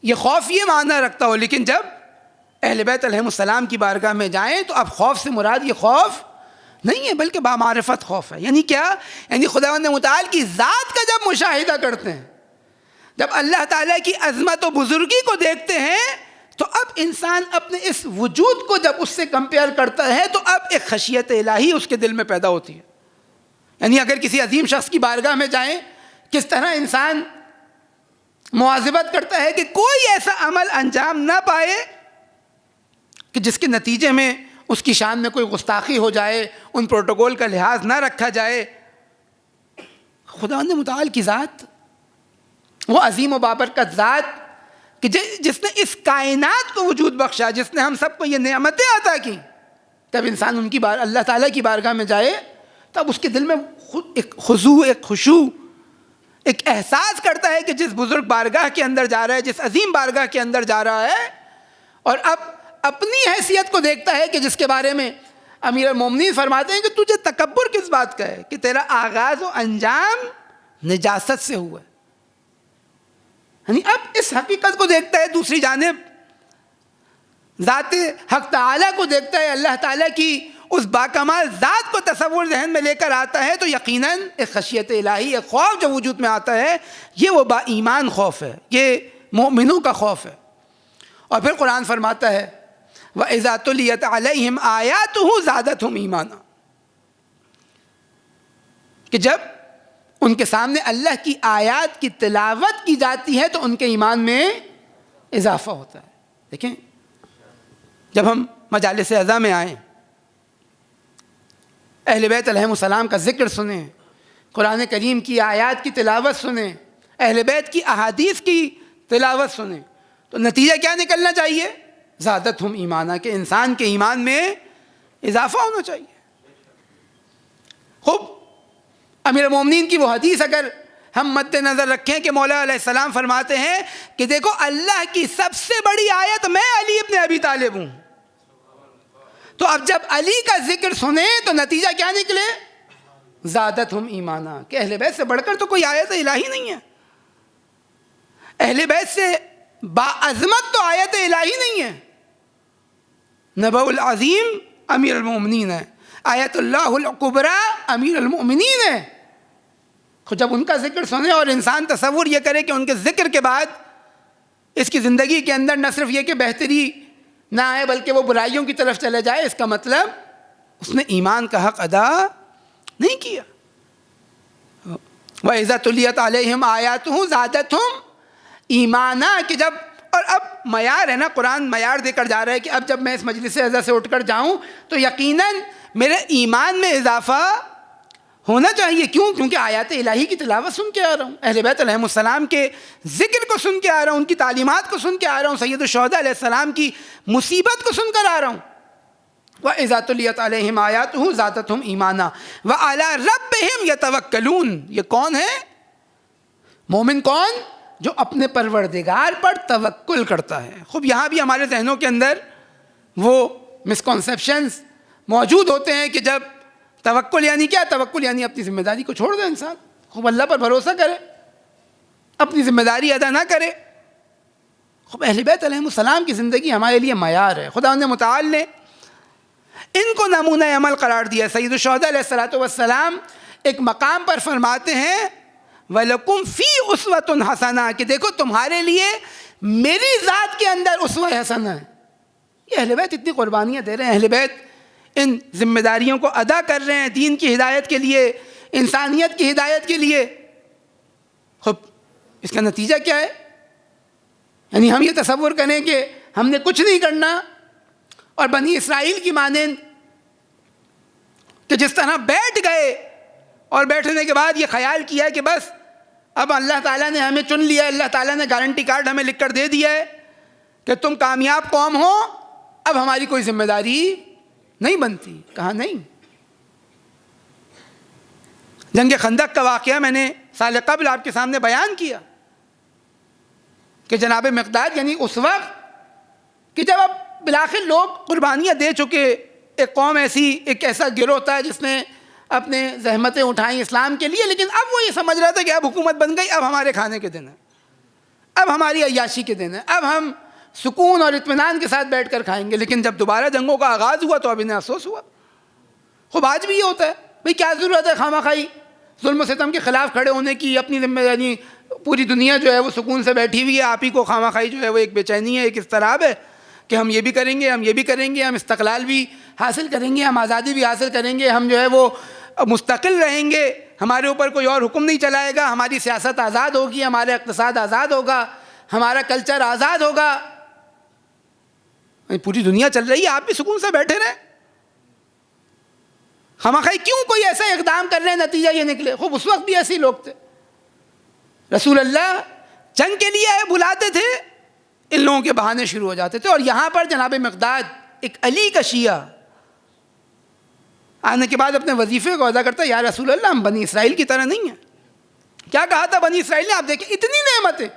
یہ خوف یہ معنی رکھتا ہو, لیکن جب اہل بیت علیہ السلام کی بارگاہ میں جائیں تو اب خوف سے مراد یہ خوف نہیں ہے بلکہ بامعرفت خوف ہے. یعنی کیا؟ یعنی خداوند متعال کی ذات کا جب مشاہدہ کرتے ہیں, جب اللہ تعالیٰ کی عظمت و بزرگی کو دیکھتے ہیں تو اب انسان اپنے اس وجود کو جب اس سے کمپیئر کرتا ہے تو اب ایک خشیت الہی اس کے دل میں پیدا ہوتی ہے. یعنی اگر کسی عظیم شخص کی بارگاہ میں جائیں, کس طرح انسان مواظبت کرتا ہے کہ کوئی ایسا عمل انجام نہ پائے کہ جس کے نتیجے میں اس کی شان میں کوئی گستاخی ہو جائے, ان پروٹوکول کا لحاظ نہ رکھا جائے. خداوند متعال کی ذات, وہ عظیم و بابرکت ذات کہ جس نے اس کائنات کو وجود بخشا, جس نے ہم سب کو یہ نعمتیں عطا کی, جب انسان ان کی اللہ تعالیٰ کی بارگاہ میں جائے تب اس کے دل میں ایک خضوع, ایک خشوع, ایک احساس کرتا ہے کہ جس بزرگ بارگاہ کے اندر جا رہا ہے, جس عظیم بارگاہ کے اندر جا رہا ہے, اور اب اپنی حیثیت کو دیکھتا ہے کہ جس کے بارے میں امیر المومنین فرماتے ہیں کہ تجھے تکبر کس بات کا ہے کہ تیرا آغاز و انجام نجاست سے ہوا ہے. یعنی اب اس حقیقت کو دیکھتا ہے. دوسری جانب ذات حق تعالیٰ کو دیکھتا ہے, اللہ تعالیٰ کی اس باکمال ذات کو تصور ذہن میں لے کر آتا ہے تو یقیناً ایک خشیت الہی, ایک خوف جو وجود میں آتا ہے, یہ وہ با ایمان خوف ہے, یہ مومنوں کا خوف ہے. اور پھر قرآن فرماتا ہے وَإِذَا تُلِيَتْ عَلَيْهِمْ آيَاتُهُ زَادَتْهُمْ ایمانا, کہ جب ان کے سامنے اللہ کی آیات کی تلاوت کی جاتی ہے تو ان کے ایمان میں اضافہ ہوتا ہے. دیکھیں جب ہم مجالس عزا میں آئیں، اہل بیت علیہم السلام کا ذکر سنیں، قرآن کریم کی آیات کی تلاوت سنیں، اہل بیت کی احادیث کی تلاوت سنیں، تو نتیجہ کیا نکلنا چاہیے؟ زادتہم ایمانا، کہ انسان کے ایمان میں اضافہ ہونا چاہیے۔ خوب امیر المومنین کی وہ حدیث اگر ہم مد نظر رکھیں کہ مولا علیہ السلام فرماتے ہیں کہ دیکھو اللہ کی سب سے بڑی آیت میں علی ابن ابی طالب ہوں، تو اب جب علی کا ذکر سنیں تو نتیجہ کیا نکلے؟ زادتہم ایمانا، کہ اہل بیت سے بڑھ کر تو کوئی آیت الہی نہیں ہے، اہل بیت سے باعظمت تو آیت الہی نہیں ہے۔ نبأ العظیم امیر المومنین ہے، آیت اللہ الکبریٰ امیر المؤمنین ہے۔ جب ان کا ذکر سنے اور انسان تصور یہ کرے کہ ان کے ذکر کے بعد اس کی زندگی کے اندر نہ صرف یہ کہ بہتری نہ آئے بلکہ وہ برائیوں کی طرف چلے جائے، اس کا مطلب اس نے ایمان کا حق ادا نہیں کیا۔ وَإِذَا تُلِيَتْ عَلَيْهِمْ آيَاتُهُ زَادَتْهُمْ ایمانا، کہ جب، اور اب معیار ہے نا، قرآن معیار دے کر جا رہا ہے کہ اب جب میں اس مجلس عزا سے اٹھ کر جاؤں تو یقیناً میرے ایمان میں اضافہ ہونا چاہیے۔ کیوں؟ کیونکہ آیات الہی کی تلاوت سن کے آ رہا ہوں، اہل بیت علیہم السلام کے ذکر کو سن کے آ رہا ہوں، ان کی تعلیمات کو سن کے آ رہا ہوں، سید الشہداء علیہ السلام کی مصیبت کو سن کر آ رہا ہوں۔ وَإِذَا تُلِيَتْ عَلَيْهِمْ آيَاتُهُ زَادَتْهُمْ ایمانا وَعَلَىٰ رَبِّهِمْ يَتَوَکَّلُونَ۔ یہ کون ہے؟ مومن کون؟ جو اپنے پروردگار پر توکل کرتا ہے۔ خوب یہاں بھی ہمارے ذہنوں کے اندر وہ مسکنسیپشنز موجود ہوتے ہیں کہ جب توکل یعنی کیا؟ توکل یعنی اپنی ذمہ داری کو چھوڑ دے انسان، خوب اللہ پر بھروسہ کرے، اپنی ذمہ داری ادا نہ کرے۔ خوب اہل بیت علیہم السلام کی زندگی ہمارے لیے معیار ہے۔ خدا متعال نے ان کو نمونہ عمل قرار دیا۔ سید الشہداء علیہ السلام ایک مقام پر فرماتے ہیں وَلَكُمْ فِي أُسْوَةٌ حَسَنَةٌ، کہ دیکھو تمہارے لیے میری ذات کے اندر اسوہ حسنہ ہے۔ یہ اہل بیت اتنی قربانیاں دے رہے ہیں، اہل بیت ان ذمہ داریوں کو ادا کر رہے ہیں دین کی ہدایت کے لیے، انسانیت کی ہدایت کے لیے۔ خب اس کا نتیجہ کیا ہے؟ یعنی ہم یہ تصور کریں کہ ہم نے کچھ نہیں کرنا اور بنی اسرائیل کی مانند کہ جس طرح بیٹھ گئے اور بیٹھنے کے بعد یہ خیال کیا کہ بس اب اللہ تعالیٰ نے ہمیں چن لیا، اللہ تعالیٰ نے گارنٹی کارڈ ہمیں لکھ کر دے دیا ہے کہ تم کامیاب قوم ہو، اب ہماری کوئی ذمہ داری نہیں بنتی۔ کہا نہیں۔ جنگ خندق کا واقعہ میں نے سال قبل آپ کے سامنے بیان کیا کہ جناب مقداد، یعنی اس وقت کہ جب اب بالآخر لوگ قربانیاں دے چکے، ایک قوم ایسی، ایک ایسا گروہ تھا جس نے اپنے زحمتیں اٹھائیں اسلام کے لیے، لیکن اب وہ یہ سمجھ رہا تھا کہ اب حکومت بن گئی، اب ہمارے کھانے کے دن ہے، اب ہماری عیاشی کے دن ہے، اب ہم سکون اور اطمینان کے ساتھ بیٹھ کر کھائیں گے۔ لیکن جب دوبارہ جنگوں کا آغاز ہوا تو اب انہیں افسوس ہوا۔ خوب آج بھی یہ ہوتا ہے، بھئی کیا ضرورت ہے خواہ مخواہی ظلم و ستم کے خلاف کھڑے ہونے کی؟ اپنی ذمہ داری، پوری دنیا جو ہے وہ سکون سے بیٹھی ہوئی ہے، آپ ہی کو خواہ مخواہی جو ہے وہ ایک بے چینی ہے، ایک اضطراب ہے کہ ہم یہ بھی کریں گے، ہم یہ بھی کریں گے، ہم استقلال بھی حاصل کریں گے، ہم آزادی بھی حاصل کریں گے، ہم جو ہے وہ مستقل رہیں گے، ہمارے اوپر کوئی اور حکم نہیں چلائے گا، ہماری سیاست آزاد ہوگی، ہمارا اقتصاد آزاد ہوگا، ہمارا کلچر آزاد ہوگا۔ پوری دنیا چل رہی ہے، آپ بھی سکون سے بیٹھے رہیں، خواہ کیوں کوئی ایسا اقدام کر رہے ہیں؟ نتیجہ یہ نکلے۔ خوب اس وقت بھی ایسے لوگ تھے، رسول اللہ جنگ کے لیے بلاتے تھے، ان لوگوں کے بہانے شروع ہو جاتے تھے۔ اور یہاں پر جناب مقداد ایک علی کا شیعہ آنے کے بعد اپنے وظیفے کو ادا کرتا ہے، یا رسول اللہ ہم بنی اسرائیل کی طرح نہیں ہیں۔ کیا کہا تھا بنی اسرائیل نے؟ آپ دیکھیں اتنی نعمتیں،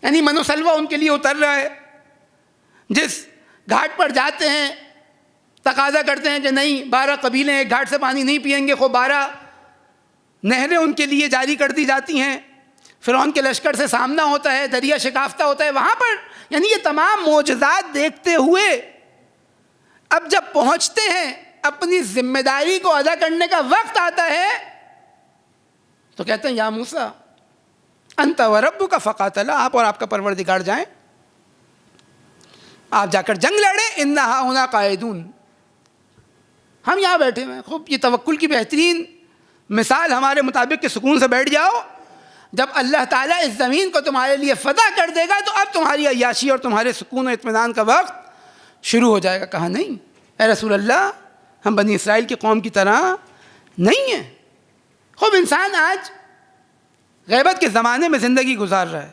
یعنی من و سلوہ ان کے لیے اتر رہا ہے۔ جس گھاٹ پر جاتے ہیں تقاضا کرتے ہیں کہ نہیں 12 قبیلیں ایک گھاٹ سے پانی نہیں پئیں گے، خود 12 نہریں ان کے لیے جاری کر دی جاتی ہیں، فرعون کے لشکر سے سامنا ہوتا ہے، دریا شکافتہ ہوتا ہے وہاں پر۔ یعنی یہ تمام معجزات دیکھتے ہوئے اب جب پہنچتے ہیں، اپنی ذمہ داری کو ادا کرنے کا وقت آتا ہے تو کہتے ہیں یا موسیٰ انت وربک فقاتلا، آپ اور آپ کا پروردگار جائیں، آپ جا کر جنگ لڑیں، انا ہاہنا قاعدون، ہم یہاں بیٹھے ہوئے ہیں۔ خوب یہ توکل کی بہترین مثال ہمارے مطابق کہ سکون سے بیٹھ جاؤ، جب اللہ تعالیٰ اس زمین کو تمہارے لیے فتح کر دے گا تو اب تمہاری عیاشی اور تمہارے سکون و اطمینان کا وقت شروع ہو جائے گا. کہا نہیں اے رسول اللہ، ہم بنی اسرائیل کی قوم کی طرح نہیں ہیں. خوب انسان آج غیبت کے زمانے میں زندگی گزار رہا ہے.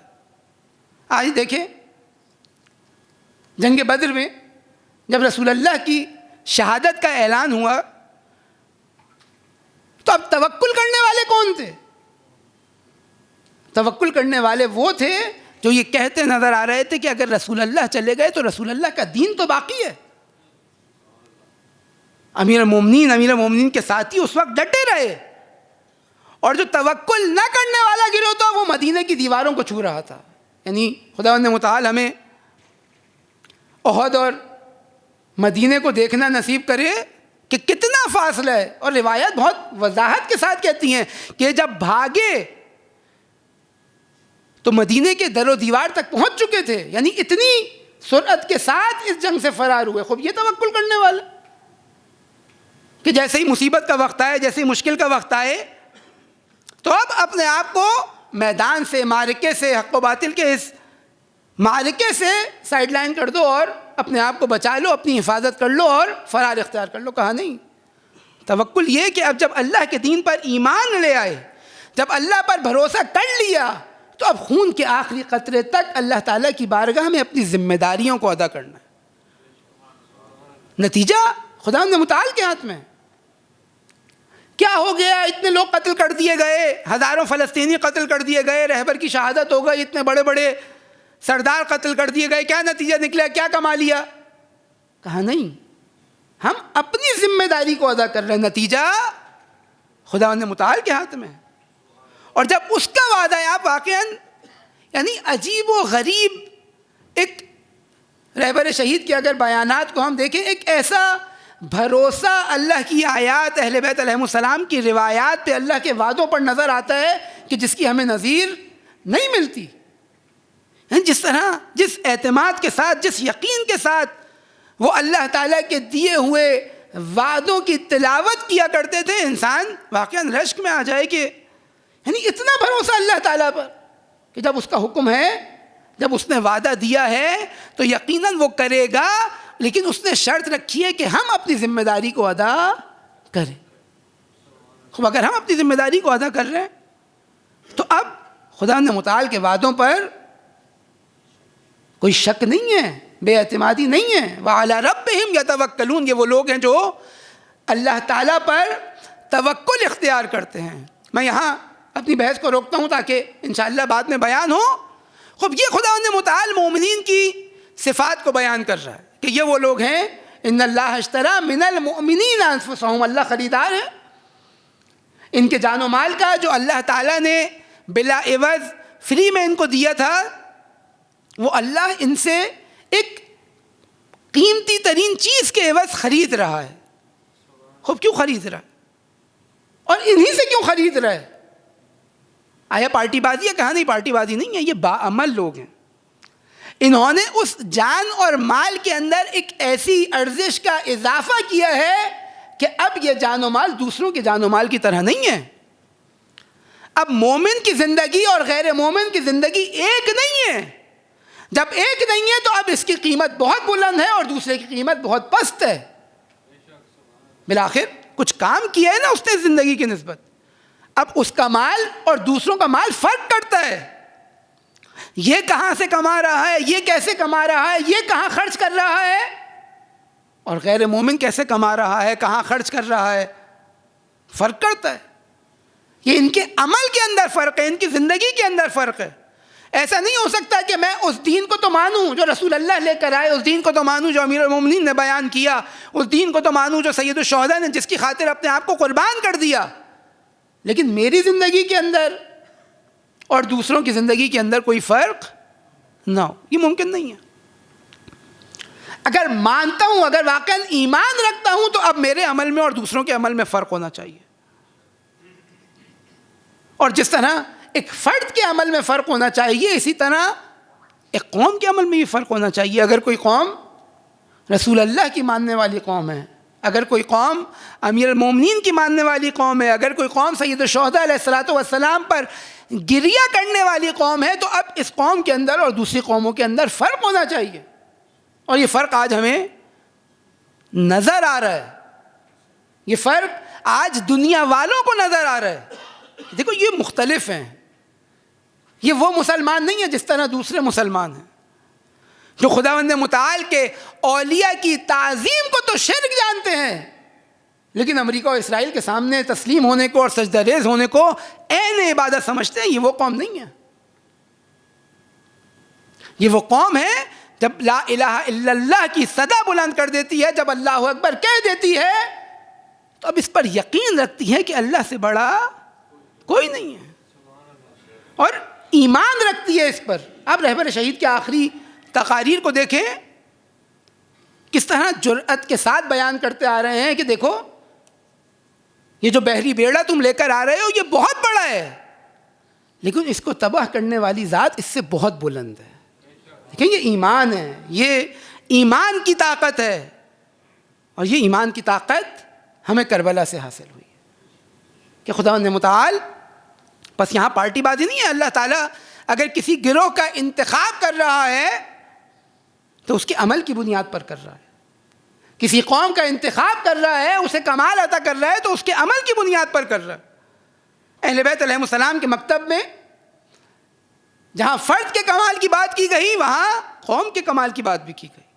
آج دیکھیں جنگ بدر میں جب رسول اللہ کی شہادت کا اعلان ہوا تو اب توکل کرنے والے کون تھے؟ توکل کرنے والے وہ تھے جو یہ کہتے نظر آ رہے تھے کہ اگر رسول اللہ چلے گئے تو رسول اللہ کا دین تو باقی ہے. امیر المومنین کے ساتھی اس وقت ڈٹے رہے، اور جو توکل نہ کرنے والا گروہ تھا وہ مدینے کی دیواروں کو چھو رہا تھا. یعنی خداوند متعال ہمیں احد اور مدینے کو دیکھنا نصیب کرے کہ کتنا فاصلہ ہے. اور روایت بہت وضاحت کے ساتھ کہتی ہیں کہ جب بھاگے تو مدینے کے در و دیوار تک پہنچ چکے تھے، یعنی اتنی سرعت کے ساتھ اس جنگ سے فرار ہوئے. خوب یہ توکل کرنے والے کہ جیسے ہی مصیبت کا وقت آئے، جیسے ہی مشکل کا وقت آئے تو اب اپنے آپ کو میدان سے، معرکے سے، حق و باطل کے اس معرکے سے سائڈ لائن کر دو اور اپنے آپ کو بچا لو، اپنی حفاظت کر لو اور فرار اختیار کر لو. کہا نہیں، توکل یہ کہ اب جب اللہ کے دین پر ایمان لے آئے، جب اللہ پر بھروسہ کر لیا تو اب خون کے آخری قطرے تک اللہ تعالیٰ کی بارگاہ میں اپنی ذمہ داریوں کو ادا کرنا ہے. نتیجہ خداوند متعال کے ہاتھ میں. کیا ہو گیا؟ اتنے لوگ قتل کر دیے گئے، ہزاروں فلسطینی قتل کر دیے گئے، رہبر کی شہادت ہو گئی، اتنے بڑے بڑے سردار قتل کر دیے گئے. کیا نتیجہ نکلا؟ کیا کما لیا؟ کہا نہیں، ہم اپنی ذمہ داری کو ادا کر رہے ہیں. نتیجہ خداوند متعال کے ہاتھ میں. اور جب اس کا وعدہ ہے، آپ واقعاً یعنی عجیب و غریب ایک رہبر شہید کے اگر بیانات کو ہم دیکھیں، ایک ایسا بھروسہ اللہ کی آیات، اہل بیت علیہم السلام کی روایات پہ، اللہ کے وعدوں پر نظر آتا ہے کہ جس کی ہمیں نظیر نہیں ملتی. جس طرح، جس اعتماد کے ساتھ، جس یقین کے ساتھ وہ اللہ تعالیٰ کے دیے ہوئے وعدوں کی تلاوت کیا کرتے تھے، انسان واقعاً رشک میں آ جائے کہ یعنی اتنا بھروسہ اللہ تعالیٰ پر کہ جب اس کا حکم ہے، جب اس نے وعدہ دیا ہے تو یقیناً وہ کرے گا. لیکن اس نے شرط رکھی ہے کہ ہم اپنی ذمہ داری کو ادا کریں. خب اگر ہم اپنی ذمہ داری کو ادا کر رہے ہیں تو اب خدا نے متعال کے وعدوں پر کوئی شک نہیں ہے، بے اعتمادی نہیں ہے. وَعَلَىٰ رَبِّهِمْ يَتَوَكَّلُونَ، یہ وہ لوگ ہیں جو اللہ تعالیٰ پر توکل اختیار کرتے ہیں. میں یہاں اپنی بحث کو روکتا ہوں تاکہ انشاءاللہ بعد میں بیان ہو. خب یہ خداوند متعال مومنین کی صفات کو بیان کر رہا ہے کہ یہ وہ لوگ ہیں، ان اللہ اشترى من المؤمنین انفسهم، اللہ خریدار ہے ان کے جان و مال کا، جو اللہ تعالیٰ نے بلا عوض فری میں ان کو دیا تھا. وہ اللہ ان سے ایک قیمتی ترین چیز کے عوض خرید رہا ہے. خوب کیوں خرید رہا ہے اور انہی سے کیوں خرید رہا ہے؟ آیا پارٹی بازی ہے؟ کہا نہیں، پارٹی بازی نہیں ہے، یہ باعمل لوگ ہیں. انہوں نے اس جان اور مال کے اندر ایک ایسی ارزش کا اضافہ کیا ہے کہ اب یہ جان و مال دوسروں کے جان و مال کی طرح نہیں ہے. اب مومن کی زندگی اور غیر مومن کی زندگی ایک نہیں ہے. جب ایک نہیں ہے تو اب اس کی قیمت بہت بلند ہے اور دوسرے کی قیمت بہت پست ہے. بالآخر کچھ کام کیا ہے نا اس نے زندگی کی نسبت. اب اس کا مال اور دوسروں کا مال فرق کرتا ہے. یہ کہاں سے کما رہا ہے، یہ کیسے کما رہا ہے، یہ کہاں خرچ کر رہا ہے، اور غیر مومن کیسے کما رہا ہے، کہاں خرچ کر رہا ہے، فرق کرتا ہے. یہ ان کے عمل کے اندر فرق ہے، ان کی زندگی کے اندر فرق ہے. ایسا نہیں ہو سکتا کہ میں اس دین کو تو مانوں جو رسول اللہ لے کر آئے، اس دین کو تو مانوں جو امیر المومنین نے بیان کیا، اس دین کو تو مانوں جو سید الشہداء نے جس کی خاطر اپنے آپ کو قربان کر دیا، لیکن میری زندگی کے اندر اور دوسروں کی زندگی کے اندر کوئی فرق نہ ہو. یہ ممکن نہیں ہے. اگر مانتا ہوں، اگر واقعاً ایمان رکھتا ہوں تو اب میرے عمل میں اور دوسروں کے عمل میں فرق ہونا چاہیے. اور جس طرح ایک فرد کے عمل میں فرق ہونا چاہیے، اسی طرح ایک قوم کے عمل میں بھی فرق ہونا چاہیے. اگر کوئی قوم رسول اللہ کی ماننے والی قوم ہے، اگر کوئی قوم امیر المومنین کی ماننے والی قوم ہے، اگر کوئی قوم سید الشہداء علیہ الصلوۃ والسلام پر گریہ کرنے والی قوم ہے تو اب اس قوم کے اندر اور دوسری قوموں کے اندر فرق ہونا چاہیے، اور یہ فرق آج ہمیں نظر آ رہا ہے، یہ فرق آج دنیا والوں کو نظر آ رہا ہے۔ دیکھو یہ مختلف ہیں، یہ وہ مسلمان نہیں ہے جس طرح دوسرے مسلمان ہیں جو خداوند متعال کے اولیاء کی تعظیم کو تو شرک جانتے ہیں، لیکن امریکہ اور اسرائیل کے سامنے تسلیم ہونے کو اور سجدہ ریز ہونے کو عین عبادت سمجھتے ہیں۔ یہ وہ قوم نہیں ہے، یہ وہ قوم ہے جب لا الہ الا اللہ کی صدا بلند کر دیتی ہے، جب اللہ اکبر کہہ دیتی ہے تو اب اس پر یقین رکھتی ہے کہ اللہ سے بڑا کوئی نہیں ہے، اور ایمان رکھتی ہے اس پر۔ اب رہبر شہید کے آخری تقاریر کو دیکھیں، کس طرح جرأت کے ساتھ بیان کرتے آ رہے ہیں کہ دیکھو یہ جو بحری بیڑا تم لے کر آ رہے ہو یہ بہت بڑا ہے، لیکن اس کو تباہ کرنے والی ذات اس سے بہت بلند ہے۔ دیکھیں یہ ایمان ہے، یہ ایمان کی طاقت ہے، اور یہ ایمان کی طاقت ہمیں کربلا سے حاصل ہوئی ہے کہ خداوند متعال، بس یہاں پارٹی بازی نہیں ہے، اللہ تعالیٰ اگر کسی گروہ کا انتخاب کر رہا ہے تو اس کے عمل کی بنیاد پر کر رہا ہے، کسی قوم کا انتخاب کر رہا ہے، اسے کمال عطا کر رہا ہے تو اس کے عمل کی بنیاد پر کر رہا ہے۔ اہل بیت علیہ السلام کے مکتب میں جہاں فرد کے کمال کی بات کی گئی وہاں قوم کے کمال کی بات بھی کی گئی،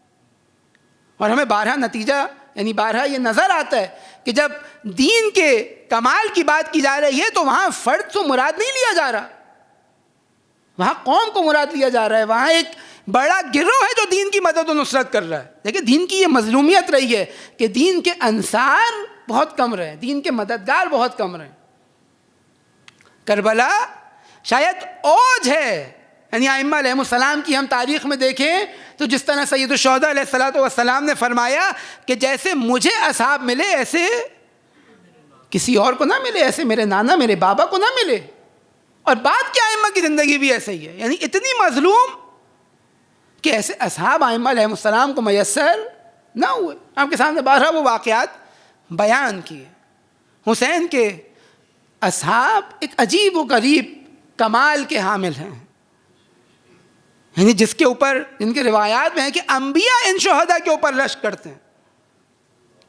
اور ہمیں بارہا نتیجہ یعنی بارہا یہ نظر آتا ہے کہ جب دین کے کمال کی بات کی جا رہی ہے تو وہاں فرد کو مراد نہیں لیا جا رہا، وہاں قوم کو مراد لیا جا رہا ہے، وہاں ایک بڑا گروہ ہے جو دین کی مدد و نصرت کر رہا ہے۔ دیکھیں دین کی یہ مظلومیت رہی ہے کہ دین کے انصار بہت کم رہے، دین کے مددگار بہت کم رہے۔ کربلا شاید اوج ہے، یعنی ائمہ علیہ السلام کی ہم تاریخ میں دیکھیں تو جس طرح سید الشہداء علیہ الصلوۃ والسلام نے فرمایا کہ جیسے مجھے اصحاب ملے ایسے کسی اور کو نہ ملے، ایسے میرے نانا میرے بابا کو نہ ملے، اور بعد کے ائمہ کی زندگی بھی ایسے ہی ہے، یعنی اتنی مظلوم کہ ایسے اصحاب ائمہ علیہ السلام کو میسر نہ ہوئے۔ آپ کے سامنے بارہا وہ واقعات بیان کیے۔ حسین کے اصحاب ایک عجیب و غریب کمال کے حامل ہیں، یعنی جس کے اوپر جن کے روایات میں ہے کہ انبیاء ان شہداء کے اوپر رشک کرتے ہیں۔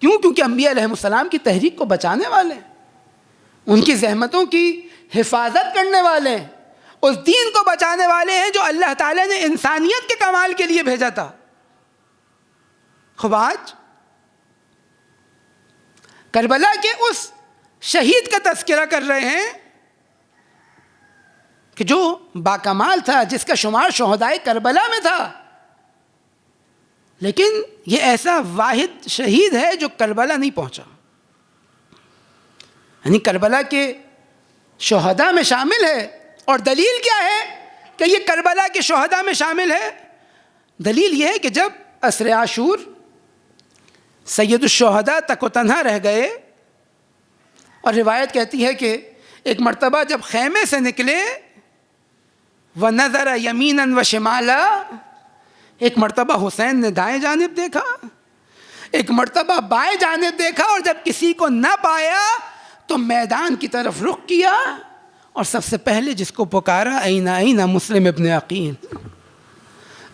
کیوں؟ کیونکہ انبیاء علیہ السلام کی تحریک کو بچانے والے ہیں، ان کی زحمتوں کی حفاظت کرنے والے ہیں، اس دین کو بچانے والے ہیں جو اللہ تعالیٰ نے انسانیت کے کمال کے لیے بھیجا تھا۔ خوب آج کربلا کے اس شہید کا تذکرہ کر رہے ہیں کہ جو باکمال تھا، جس کا شمار شہدائے کربلا میں تھا، لیکن یہ ایسا واحد شہید ہے جو کربلا نہیں پہنچا، یعنی کربلا کے شہداء میں شامل ہے۔ اور دلیل کیا ہے کہ یہ کربلا کے شہداء میں شامل ہے؟ دلیل یہ ہے کہ جب عصر عاشور سید الشہداء تک و تنہا رہ گئے، اور روایت کہتی ہے کہ ایک مرتبہ جب خیمے سے نکلے وَنَظَرَ يَمِينًا وَشِمَالًا، ایک مرتبہ حسین نے دائیں جانب دیکھا، ایک مرتبہ بائیں جانب دیکھا، اور جب کسی کو نہ پایا تو میدان کی طرف رخ کیا، اور سب سے پہلے جس کو پکارا اين اين مسلم ابن عقیل،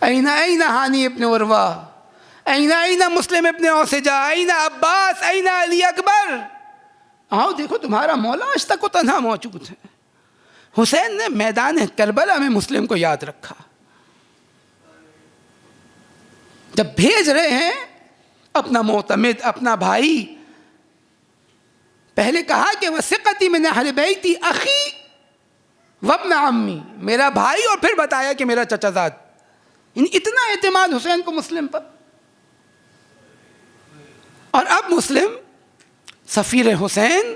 اين اين ہانی ابن عروہ، اين اين مسلم ابن اوسجہ، اين عباس، اين علی اکبر، آؤ دیکھو تمہارا مولا آج تک و تنہا موجود ہے۔ حسین نے میدان کربلا میں مسلم کو یاد رکھا۔ جب بھیج رہے ہیں اپنا معتمد، اپنا بھائی، پہلے کہا کہ وثقتی من اہل بیتی اخی وابن عمی، میرا بھائی، اور پھر بتایا کہ میرا چچا زاد۔ اتنا اعتماد حسین کو مسلم پر، اور اب مسلم سفیر حسین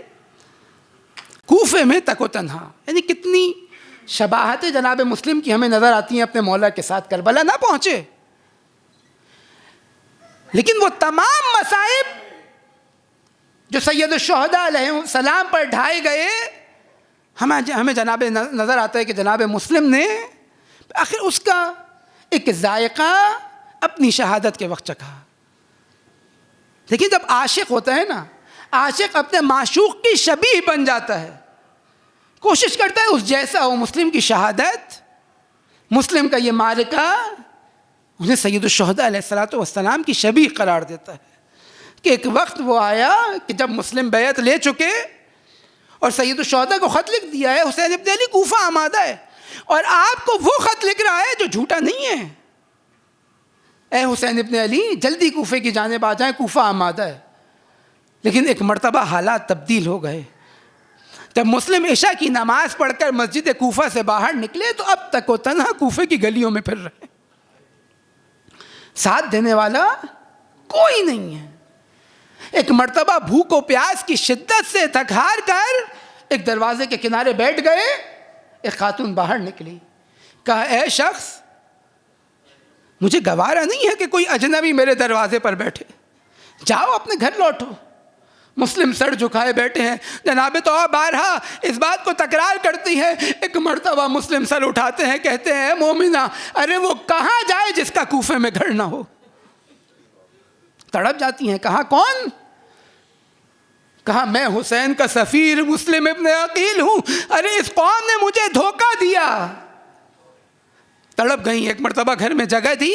کوفے میں تک و تنہا، یعنی کتنی شباہتیں جناب مسلم کی ہمیں نظر آتی ہیں اپنے مولا کے ساتھ۔ کربلا نہ پہنچے، لیکن وہ تمام مصائب جو سید الشہداء علیہ السلام پر ڈھائے گئے، ہمیں جناب نظر آتا ہے کہ جناب مسلم نے آخر اس کا ایک ذائقہ اپنی شہادت کے وقت چکھا۔ دیکھیں جب عاشق ہوتا ہے نا، عاشق اپنے معشوق کی شبیہ بن جاتا ہے۔ کوشش کرتا ہے اس جیسا ہو. مسلم کی شہادت, مسلم کا یہ معرکہ انہیں سید الشہداء علیہ الصلوۃ والسلام کی شبیہ قرار دیتا ہے کہ ایک وقت وہ آیا کہ جب مسلم بیعت لے چکے اور سید الشہداء کو خط لکھ دیا ہے, حسین ابن علی کوفہ آمادہ ہے, اور آپ کو وہ خط لکھ رہا ہے جو جھوٹا نہیں ہے. اے حسین ابن علی جلدی کوفے کی جانب آ جائیں, کوفہ آمادہ ہے. لیکن ایک مرتبہ حالات تبدیل ہو گئے. جب مسلم عشاء کی نماز پڑھ کر مسجد کوفہ سے باہر نکلے تو اب تک وہ تنہا کوفے کی گلیوں میں پھر رہے, ساتھ دینے والا کوئی نہیں ہے. ایک مرتبہ بھوک و پیاس کی شدت سے تھک ہار کر ایک دروازے کے کنارے بیٹھ گئے. ایک خاتون باہر نکلی, کہا اے شخص مجھے گوارا نہیں ہے کہ کوئی اجنبی میرے دروازے پر بیٹھے, جاؤ اپنے گھر لوٹو. مسلم سر جھکائے بیٹھے ہیں. جناب تو بارہا اس بات کو تکرار کرتی ہے. ایک مرتبہ مسلم سر اٹھاتے ہیں, کہتے ہیں مومنہ ارے وہ کہاں جائے جس کا کوفے میں گھر نہ ہو. تڑپ جاتی ہیں, کہا کون؟ کہا میں حسین کا سفیر مسلم ابن عقیل ہوں. ارے اس قوم نے مجھے دھوکہ دیا. تڑپ گئیں. ایک مرتبہ گھر میں جگہ دی,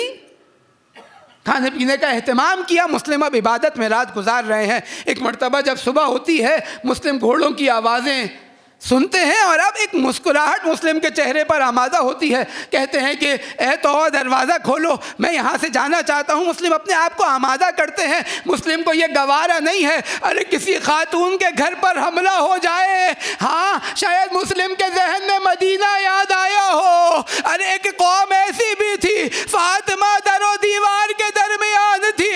کھانے پینے کا اہتمام کیا. مسلم اب عبادت میں رات گزار رہے ہیں. ایک مرتبہ جب صبح ہوتی ہے مسلم گھوڑوں کی آوازیں سنتے ہیں اور اب ایک مسکراہٹ مسلم کے چہرے پر آمادہ ہوتی ہے. کہتے ہیں کہ اے تو دروازہ کھولو, میں یہاں سے جانا چاہتا ہوں. مسلم اپنے آپ کو آمادہ کرتے ہیں. مسلم کو یہ گوارا نہیں ہے ارے کسی خاتون کے گھر پر حملہ ہو جائے. ہاں شاید مسلم کے ذہن میں مدینہ یاد آیا ہو. ارے ایک قوم ایسی بھی تھی, فاطمہ در و دیوار کے درمیان تھی,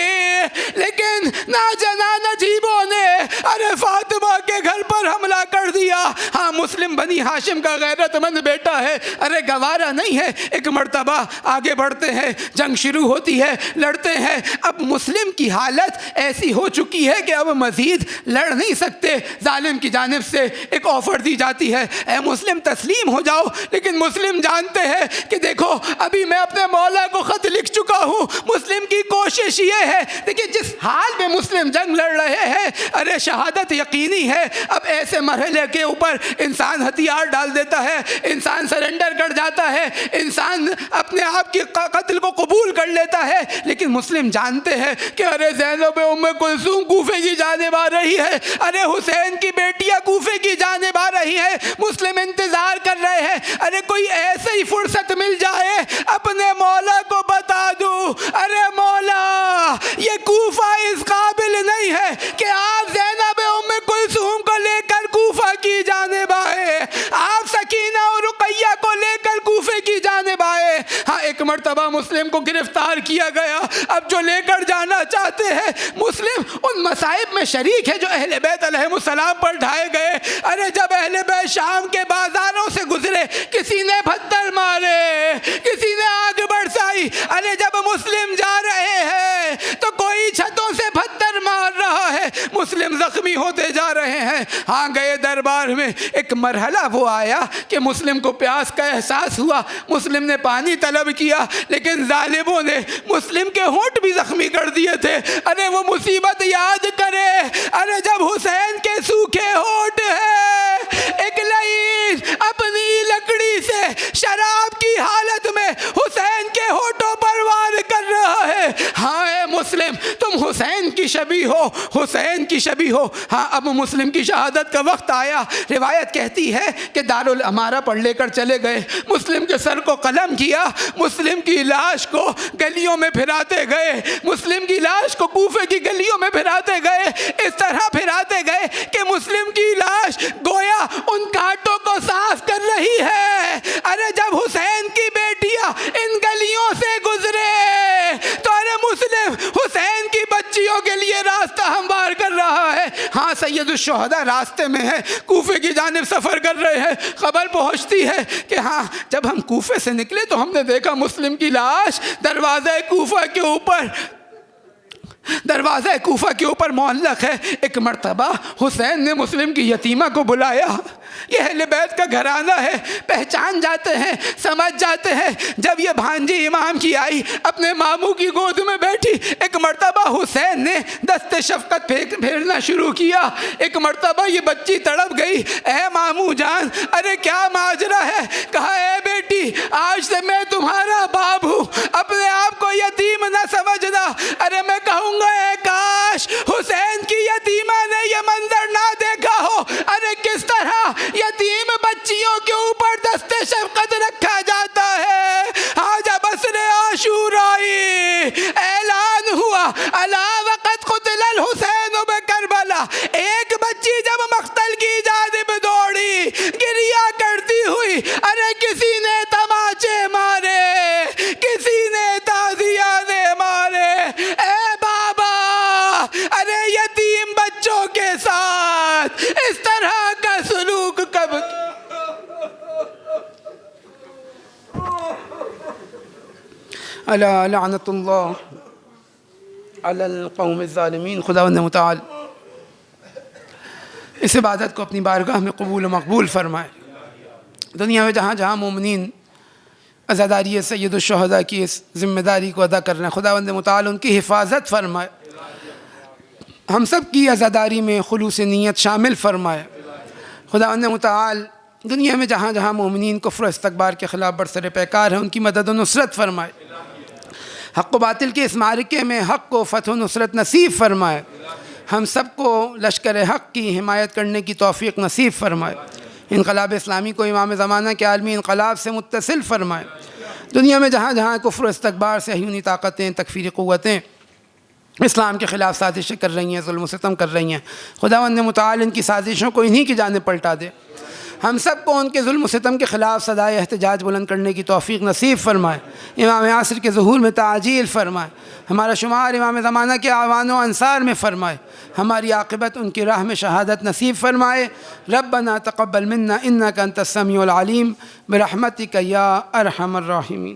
لیکن ناجنان نجیبوں نے ارے فاطمہ کے گھر پر حملہ کر دیا. ہاں مسلم بنی ہاشم کا غیرت مند بیٹا ہے, ارے گوارا نہیں ہے. ایک مرتبہ آگے بڑھتے ہیں, جنگ شروع ہوتی ہے, لڑتے ہیں. اب مسلم کی حالت ایسی ہو چکی ہے کہ اب مزید لڑ نہیں سکتے. ظالم کی جانب سے ایک آفر دی جاتی ہے, اے مسلم تسلیم ہو جاؤ. لیکن مسلم جانتے ہیں کہ دیکھو ابھی میں اپنے مولا کو خط لکھ چکا ہوں. مسلم کی کوشش یہ ہے, دیکھیں جس حال میں مسلم جنگ لڑ رہے ہیں ارے شہادت یقینی ہے. اب ایسے مرحلے کے اوپر انسان ہتھیار ڈال دیتا ہے, انسان سرنڈر کر جاتا ہے, انسان اپنے آپ کی قتل کو قبول کر لیتا ہے. لیکن مسلم جانتے ہیں کہ ارے زینب ام کلثوم کوفے کی جانب آ رہی ہے, ارے حسین کی بیٹیاں کوفے کی جانب آ رہی ہیں. مسلم انتظار کر رہے ہیں, ارے کوئی ایسے ہی فرصت مل جائے اپنے مولا کو بتا دوں, ارے مولا یہ کوفہ اس قابل نہیں ہے کہ آپ زینب ام کلثوم کو لے کر کوفہ کی جانب آئے, آپ سکینہ اور رقیہ کو لے کر کوفے کی جانب آئے. ہاں ایک مرتبہ مسلم کو گرفتار کیا گیا. اب جو لے کر جانا چاہتے ہیں مسلم ان مصائب میں شریک ہے جو اہل بیت علیہ السلام پر ڈھائے گئے. ارے جب اہل بیت شام کے بازاروں سے گزرے کسی نے پتھر مارے, کسی نے آگ برسائی. ارے جب مسلم جا رہے ہیں تو کوئی چھتوں سے پتھر مار رہا ہے, مسلم زخمی ہوتے جا رہے ہیں. ہاں گئے دربار میں, ایک مرحلہ وہ آیا کہ مسلم کو پیاس کا احساس ہوا. مسلم نے پانی طلب کیا لیکن ظالموں نے مسلم کے ہونٹ بھی زخمی کر دیے تھے. ارے وہ مصیبت یاد کرے, ارے جب حسین کے سوکھے ہونٹ ہیں, ایک لعین اپنی لکڑی سے شراب کی حالت میں حسین کے ہونٹوں پر وار کر رہا ہے. ہاں اے مسلم تم حسین کی شبیہ ہو, حسین کی شبیہ ہو. ہاں اب مسلم کی شہادت کا وقت آیا. روایت کہتی ہے کہ دارالامارہ پر لے کر چلے گئے, مسلم کے سر کو قلم کیا, مسلم کی لاش کو گلیوں میں پھراتے گئے, مسلم کی لاش کو کوفے کی گلیوں میں پھراتے گئے. اس طرح پھراتے گئے کہ مسلم کی لاش گویا ان کانٹوں کو صاف کر رہی ہے. ارے جب حسین کی بیٹیاں ان گلیوں سے گزرے تو ارے مسلم حسین کی بچیوں کے لیے راستہ ہموار کر رہا ہے. ہاں سید الشہداء راستے میں ہے, کوفے کی جانب سفر کر رہے ہیں. خبر پہنچتی ہے کہ ہاں جب ہم کوفے سے نکلے تو ہم نے دیکھا مسلم کی لاش دروازہ کوفہ کے اوپر دروازہ کوفہ کے اوپر معلق ہے۔ ایک مرتبہ حسین نے مسلم کی یتیمہ کو بلایا۔ یہ اہل بیت کا گھرانہ ہے، پہچان جاتے ہیں، سمجھ جاتے ہیں۔ جب یہ بھانجی امام کی آئی، اپنے ماموں کی گود میں بیٹھی، ایک مرتبہ حسین نے دست شفقت پھیرنا شروع کیا۔ ایک مرتبہ یہ بچی تڑپ گئی، اے ماموں جان، ارے کیا ماجرا ہے؟ کہا اے بیٹی، آج سے میں تمہارا باپ ہوں، اپنے آپ کو یتیم نہ سمجھنا۔ ارے میں کہوں گا اے کاش حسین کی یتیمہ نے یہ منظر نہ دیکھا ہو۔ ارے کس طرح یتیم بچیوں کے اوپر دست شفقت رکھا جاتا ہے۔ ہاں جب عصر عاشورائی اعلان ہوا الا وقت قتل الحسین بکربلا، ایک بچی جب مقتل کی جانب دوڑی گریہ کرتی ہوئی، ارے کسی نے تماچے مارے، کسی نے تازیانے مارے۔ اے بابا، ارے یتیم بچوں کے ساتھ اس طرح کا سلوک کب؟ الا لعنت اللہ علی القوم الظالمین۔ خداوند متعال اس عبادت کو اپنی بارگاہ میں قبول و مقبول فرمائے۔ دنیا میں جہاں جہاں مومنین عزاداری سید الشہداء کی اس ذمہ داری کو ادا کر رہے ہیں، خداوند متعال ان کی حفاظت فرمائے، ہم سب کی عزاداری میں خلوص نیت شامل فرمائے۔ خداوند متعال دنیا میں جہاں جہاں مومنین کفر و استکبار کے خلاف برسر پیکار ہیں، ان کی مدد و نصرت فرمائے۔ حق و باطل کے اس معرکے میں حق کو فتح و نصرت نصیب فرمائے۔ ہم سب کو لشکر حق کی حمایت کرنے کی توفیق نصیب فرمائے۔ انقلاب اسلامی کو امام زمانہ کے عالمی انقلاب سے متصل فرمائے۔ دنیا میں جہاں جہاں کفر و استکبار سے صہیونی طاقتیں، تکفیری قوتیں اسلام کے خلاف سازشیں کر رہی ہیں، ظلم و ستم کر رہی ہیں، خداوند متعال ان کی سازشوں کو انہی کی جانب پلٹا دے۔ ہم سب کو ان کے ظلم و ستم کے خلاف صدائے احتجاج بلند کرنے کی توفیق نصیب فرمائے۔ امام عصر کے ظہور میں تعجیل فرمائے۔ ہمارا شمار امام زمانہ کے اعوان و انصار میں فرمائے۔ ہماری عاقبت ان کی راہ میں شہادت نصیب فرمائے۔ ربنا تقبل منا انک انت السمیع العلیم برحمتک یا ارحم الراحمین۔